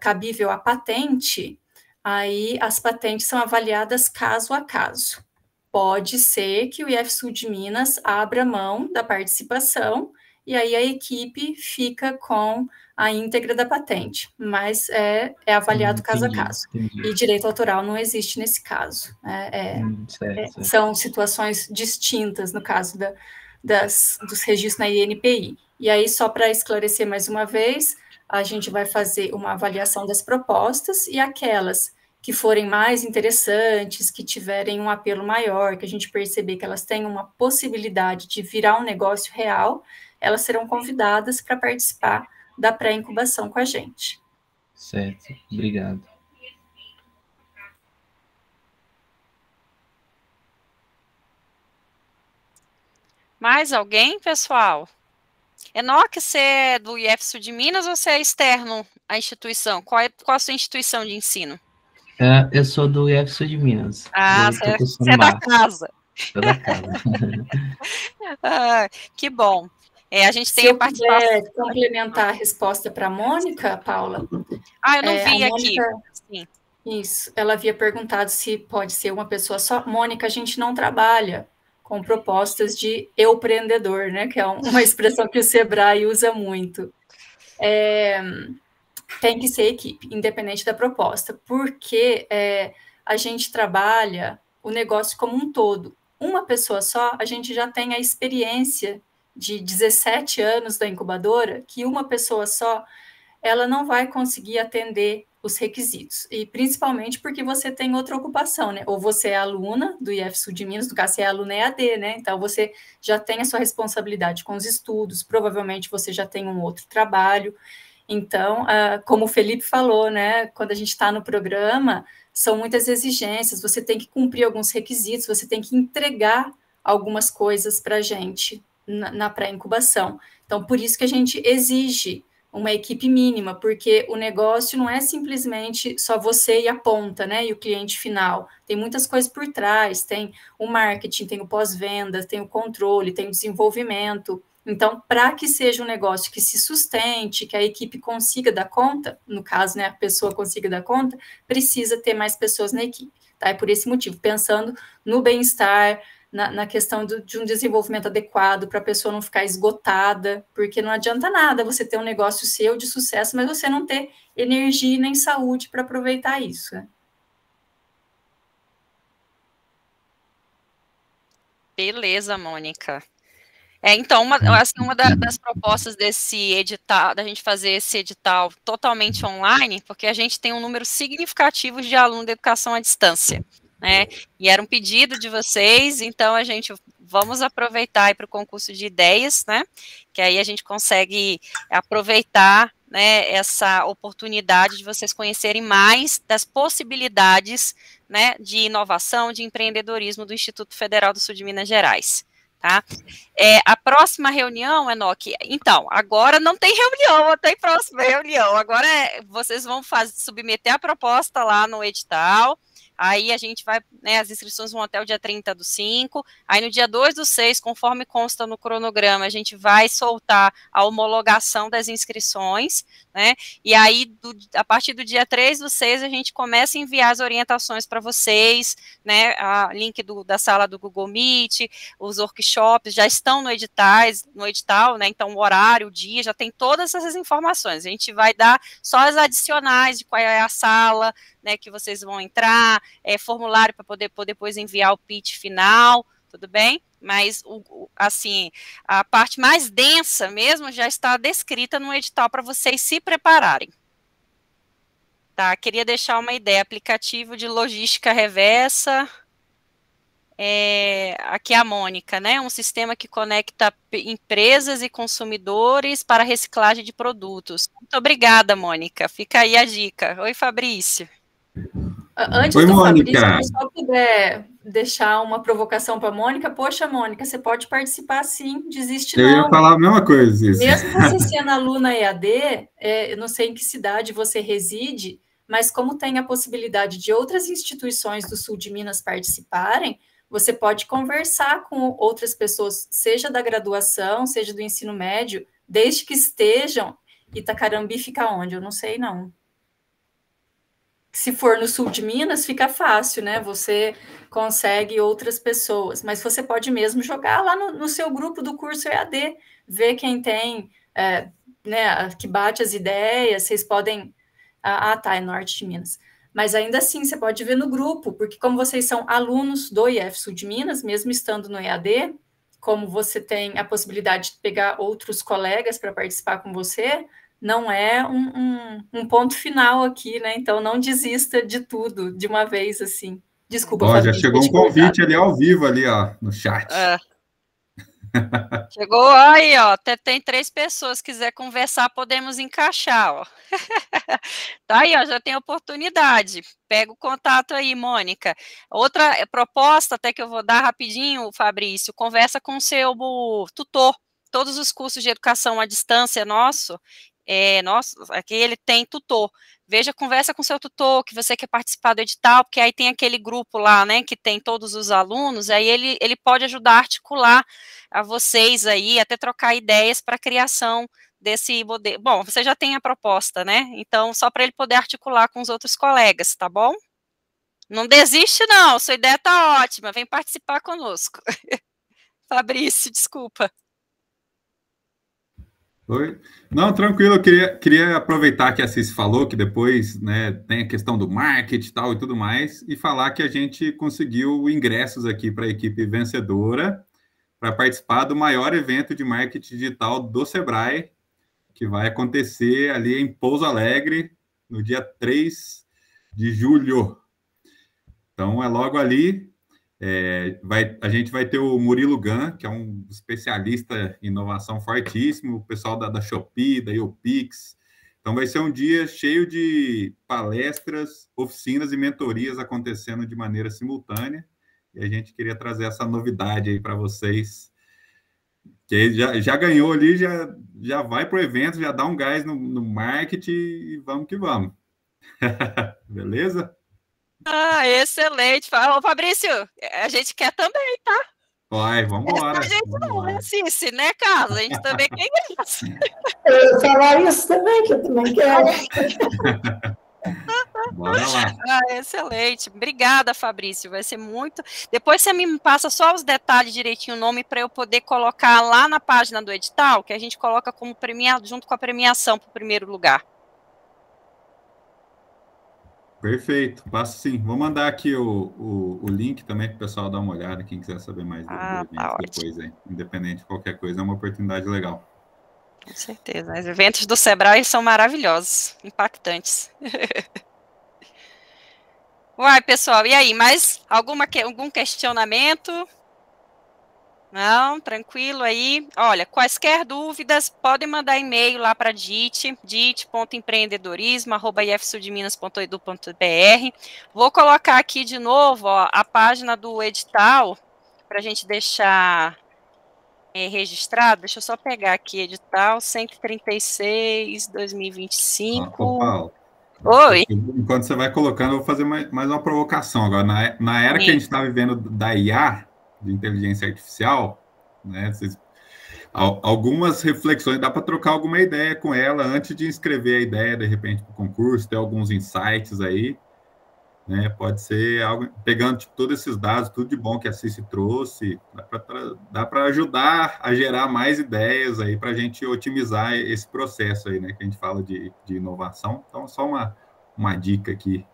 cabível à patente, aí as patentes são avaliadas caso a caso. pode ser que o IFSU de Minas abra mão da participação e aí a equipe fica com a íntegra da patente, mas é avaliado caso a caso.
Entendi.
E direito autoral não existe nesse caso.
Certo.
São situações distintas no caso dos registros na INPI. E aí, só para esclarecer mais uma vez, a gente vai fazer uma avaliação das propostas e aquelas que forem mais interessantes, que tiverem um apelo maior, que a gente perceber que elas têm uma possibilidade de virar um negócio real, elas serão convidadas para participar da pré-incubação com a gente.
Certo, obrigado.
Mais alguém, pessoal? Enoque, você é do IFSU de Minas ou você é externo à instituição? Qual a sua instituição de ensino?
Eu sou do IFSU de Minas.
Você é da casa.
Sou da casa.
Que bom. A gente tem
Se
a
eu
participação.
puder complementar a resposta para a Mônica, Paula.
Eu não vi aqui. Sim.
Isso, ela havia perguntado se pode ser uma pessoa só. Mônica, a gente não trabalha com propostas de empreendedor, né? Que é uma expressão que o Sebrae usa muito. Tem que ser equipe, independente da proposta, porque a gente trabalha o negócio como um todo. Uma pessoa só, a gente já tem a experiência de 17 anos da incubadora, que uma pessoa só, ela não vai conseguir atender os requisitos, e principalmente porque você tem outra ocupação, né? Ou você é aluna do IFSU de Minas, no caso, você é aluna EAD, né? Então, você já tem a sua responsabilidade com os estudos, provavelmente você já tem um outro trabalho. Então, como o Felipe falou, né? Quando a gente está no programa, são muitas exigências, você tem que cumprir alguns requisitos, você tem que entregar algumas coisas para a gente na pré-incubação. Então, por isso que a gente exige uma equipe mínima, porque o negócio não é simplesmente só você e a ponta, né, e o cliente final. Tem muitas coisas por trás, tem o marketing, tem o pós-venda, tem o controle, tem o desenvolvimento. Então, para que seja um negócio que se sustente, que a equipe consiga dar conta, no caso, né, a pessoa consiga dar conta, precisa ter mais pessoas na equipe. Tá? É por esse motivo, pensando no bem-estar, na questão de um desenvolvimento adequado, para a pessoa não ficar esgotada, porque não adianta nada você ter um negócio seu de sucesso, mas você não ter energia nem saúde para aproveitar isso. Né?
Beleza, Mônica. Então, uma das propostas desse edital, da gente fazer esse edital totalmente online, porque a gente tem um número significativo de alunos de educação à distância, né? E era um pedido de vocês, então vamos aproveitar para o concurso de ideias, né? Que aí a gente consegue aproveitar, né, essa oportunidade de vocês conhecerem mais das possibilidades, né, de inovação, de empreendedorismo do Instituto Federal do Sul de Minas Gerais. Tá? A próxima reunião, Enoque, então, agora não tem reunião, tem próxima reunião, agora vocês vão submeter a proposta lá no edital, aí a gente vai, né, as inscrições vão até o dia 30/5, aí no dia 2/6, conforme consta no cronograma, a gente vai soltar a homologação das inscrições, né, e aí, a partir do dia 3/6, a gente começa a enviar as orientações para vocês, né, link da sala do Google Meet, os workshops já estão no edital, né, então o horário, o dia, já tem todas essas informações, a gente vai dar só as adicionais de qual é a sala, né, que vocês vão entrar, formulário para poder depois enviar o pitch final, tudo bem? Mas, assim, a parte mais densa mesmo já está descrita no edital para vocês se prepararem. Tá, queria deixar uma ideia, aplicativo de logística reversa, aqui é a Mônica, né, um sistema que conecta empresas e consumidores para reciclagem de produtos. Muito obrigada, Mônica, fica aí a dica. Oi, Fabrício.
Antes
Oi,
do
Mônica.
Fabrício, se eu puder deixar uma provocação para a Mônica, poxa, Mônica, você pode participar sim, desiste não.
Eu ia falar a mesma coisa. Isso.
Mesmo você sendo aluna EAD, eu não sei em que cidade você reside, mas como tem a possibilidade de outras instituições do sul de Minas participarem, você pode conversar com outras pessoas, seja da graduação, seja do ensino médio, desde que estejam. Itacarambi fica onde? Eu não sei, não. se for no sul de Minas, fica fácil, né? Você consegue outras pessoas, mas você pode mesmo jogar lá no seu grupo do curso EAD, ver quem tem, né, que bate as ideias, vocês podem... tá, é norte de Minas. Mas ainda assim, você pode ver no grupo, porque como vocês são alunos do IF Sul de Minas, mesmo estando no EAD, como você tem a possibilidade de pegar outros colegas para participar com você, não é um ponto final aqui, né? Então, não desista de tudo de uma vez, assim. Desculpa,
já chegou um convite ali ao vivo, ali, ó, no chat.
Chegou aí, ó, tem 3 pessoas, quiser conversar, podemos encaixar, ó. Tá aí, ó, já tem oportunidade. Pega o contato aí, Mônica. Outra proposta, até que eu vou dar rapidinho, Fabrício, conversa com o seu tutor. Todos os cursos de educação à distância aqui ele tem tutor. Veja, conversa com seu tutor, que você quer participar do edital, porque aí tem aquele grupo lá, né, que tem todos os alunos, aí ele pode ajudar a articular a vocês aí, até trocar ideias para a criação desse modelo. Bom, você já tem a proposta, né, então só para ele poder articular com os outros colegas, tá bom? Não desiste não, sua ideia tá ótima, vem participar conosco. Fabrício, desculpa.
Oi? Não, tranquilo, eu queria aproveitar que a Cis falou, que depois, né, tem a questão do marketing tal e tudo mais, e falar que a gente conseguiu ingressos aqui para a equipe vencedora para participar do maior evento de marketing digital do Sebrae, que vai acontecer ali em Pouso Alegre, no dia 3 de julho. Então, é logo ali. A gente vai ter o Murilo Gan, que é um especialista em inovação fortíssimo, o pessoal da Shopee, da YouPix. Então, vai ser um dia cheio de palestras, oficinas e mentorias acontecendo de maneira simultânea. E a gente queria trazer essa novidade aí para vocês, que já ganhou ali, já vai para o evento, já dá um gás no marketing e vamos que vamos. Beleza?
Excelente. Ô, Fabrício, a gente quer também, tá?
Vai, vamos embora.
A gente não, né, Cici, né, Carlos? A gente também quer isso.
Eu ia falar isso também, que eu também quero.
Bora lá.
Excelente. Obrigada, Fabrício. Vai ser muito... Depois você me passa só os detalhes direitinho, o nome, para eu poder colocar lá na página do edital, que a gente coloca como premiado, junto com a premiação para o primeiro lugar.
Perfeito, passo sim. Vou mandar aqui o link também para o pessoal dar uma olhada, quem quiser saber mais do evento
tá
depois, aí. Independente de qualquer coisa, é uma oportunidade legal.
Com certeza. Os eventos do Sebrae são maravilhosos, impactantes. Uai, pessoal, e aí, mais algum questionamento? Não, tranquilo aí. Olha, quaisquer dúvidas, podem mandar e-mail lá para a dit.empreendedorismo@ifsudminas.edu.br. Vou colocar aqui de novo, ó, a página do edital, para a gente deixar registrado. Deixa eu só pegar aqui, edital 136, 2025.
Paulo,
Oi.
Enquanto você vai colocando, eu vou fazer mais uma provocação agora. Na era que a gente está vivendo da IA, de inteligência artificial, né? Algumas reflexões, dá para trocar alguma ideia com ela antes de inscrever a ideia, de repente, para o concurso, ter alguns insights aí, né? Pode ser algo, pegando tipo, todos esses dados, tudo de bom que a Cici trouxe, dá para ajudar a gerar mais ideias aí para a gente otimizar esse processo aí, né? Que a gente fala de inovação. Então, só uma dica aqui.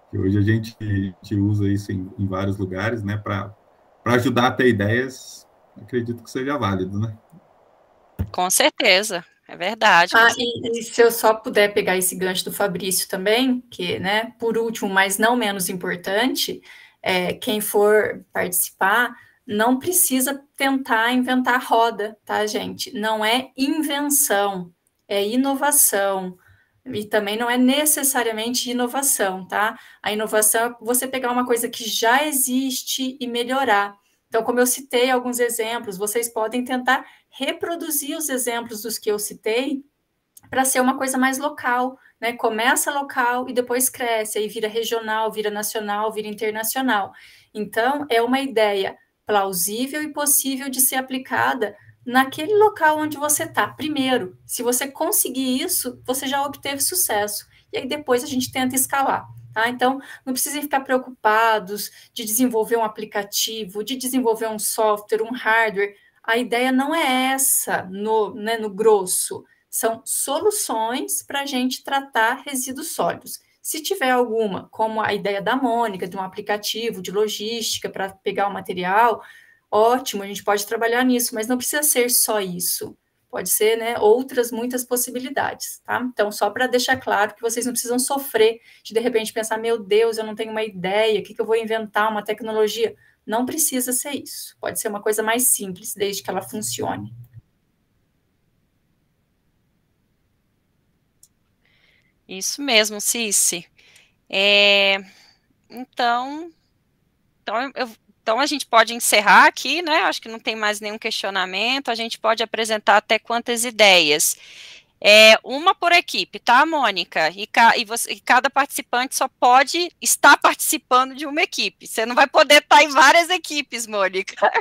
Que hoje a gente usa isso em vários lugares, né, para ajudar a ter ideias, acredito que seja válido, né?
Com certeza, é verdade.
E se eu só puder pegar esse gancho do Fabrício também, que, né, por último, mas não menos importante, quem for participar, não precisa tentar inventar roda, tá, gente? Não é invenção, é inovação. E também não é necessariamente inovação, tá? A inovação é você pegar uma coisa que já existe e melhorar. Então, como eu citei alguns exemplos, vocês podem tentar reproduzir os exemplos dos que eu citei para ser uma coisa mais local, né? Começa local e depois cresce, aí vira regional, vira nacional, vira internacional. Então, é uma ideia plausível e possível de ser aplicada naquele local onde você está. Primeiro, se você conseguir isso, você já obteve sucesso. e aí depois a gente tenta escalar. Tá? Então, não precisem ficar preocupados de desenvolver um aplicativo, de desenvolver um software, um hardware. A ideia não é essa no grosso. São soluções para a gente tratar resíduos sólidos. Se tiver alguma, como a ideia da Mônica, de um aplicativo de logística para pegar o material, ótimo, a gente pode trabalhar nisso, mas não precisa ser só isso. Pode ser, né, outras muitas possibilidades, tá? Então, só para deixar claro que vocês não precisam sofrer de repente, pensar, meu Deus, eu não tenho uma ideia, o que eu vou inventar, uma tecnologia? Não precisa ser isso. Pode ser uma coisa mais simples, desde que ela funcione.
Isso mesmo, Cici. Então a gente pode encerrar aqui, né? Acho que não tem mais nenhum questionamento. A gente pode apresentar até quantas ideias. Uma por equipe, tá, Mônica? E cada participante só pode estar participando de uma equipe. Você não vai poder estar em várias equipes, Mônica.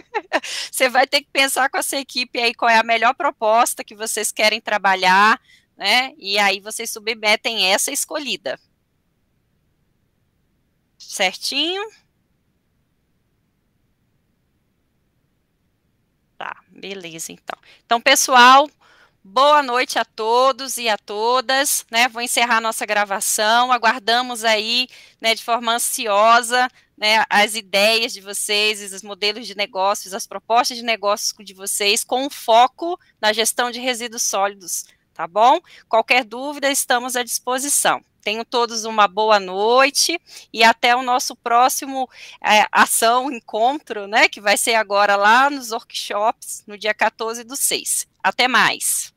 Você vai ter que pensar com essa equipe aí qual é a melhor proposta que vocês querem trabalhar, né? E aí vocês submetem essa escolhida. Certinho? Tá, beleza, então. Então, pessoal, boa noite a todos e a todas, né? Vou encerrar nossa gravação, aguardamos aí, né, de forma ansiosa, né, as ideias de vocês, os modelos de negócios, as propostas de negócios de vocês, com foco na gestão de resíduos sólidos, tá bom? Qualquer dúvida, estamos à disposição. Tenham todos uma boa noite e até o nosso próximo encontro, né, que vai ser agora lá nos workshops, no dia 14/6. Até mais.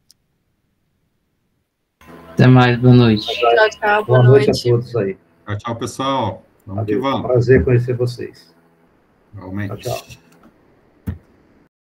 Até mais, boa noite.
Tchau, tchau,
boa noite a todos aí.
Tchau, pessoal. Vamos que vamos.
É um prazer conhecer vocês.
Realmente.
Tchau, tchau.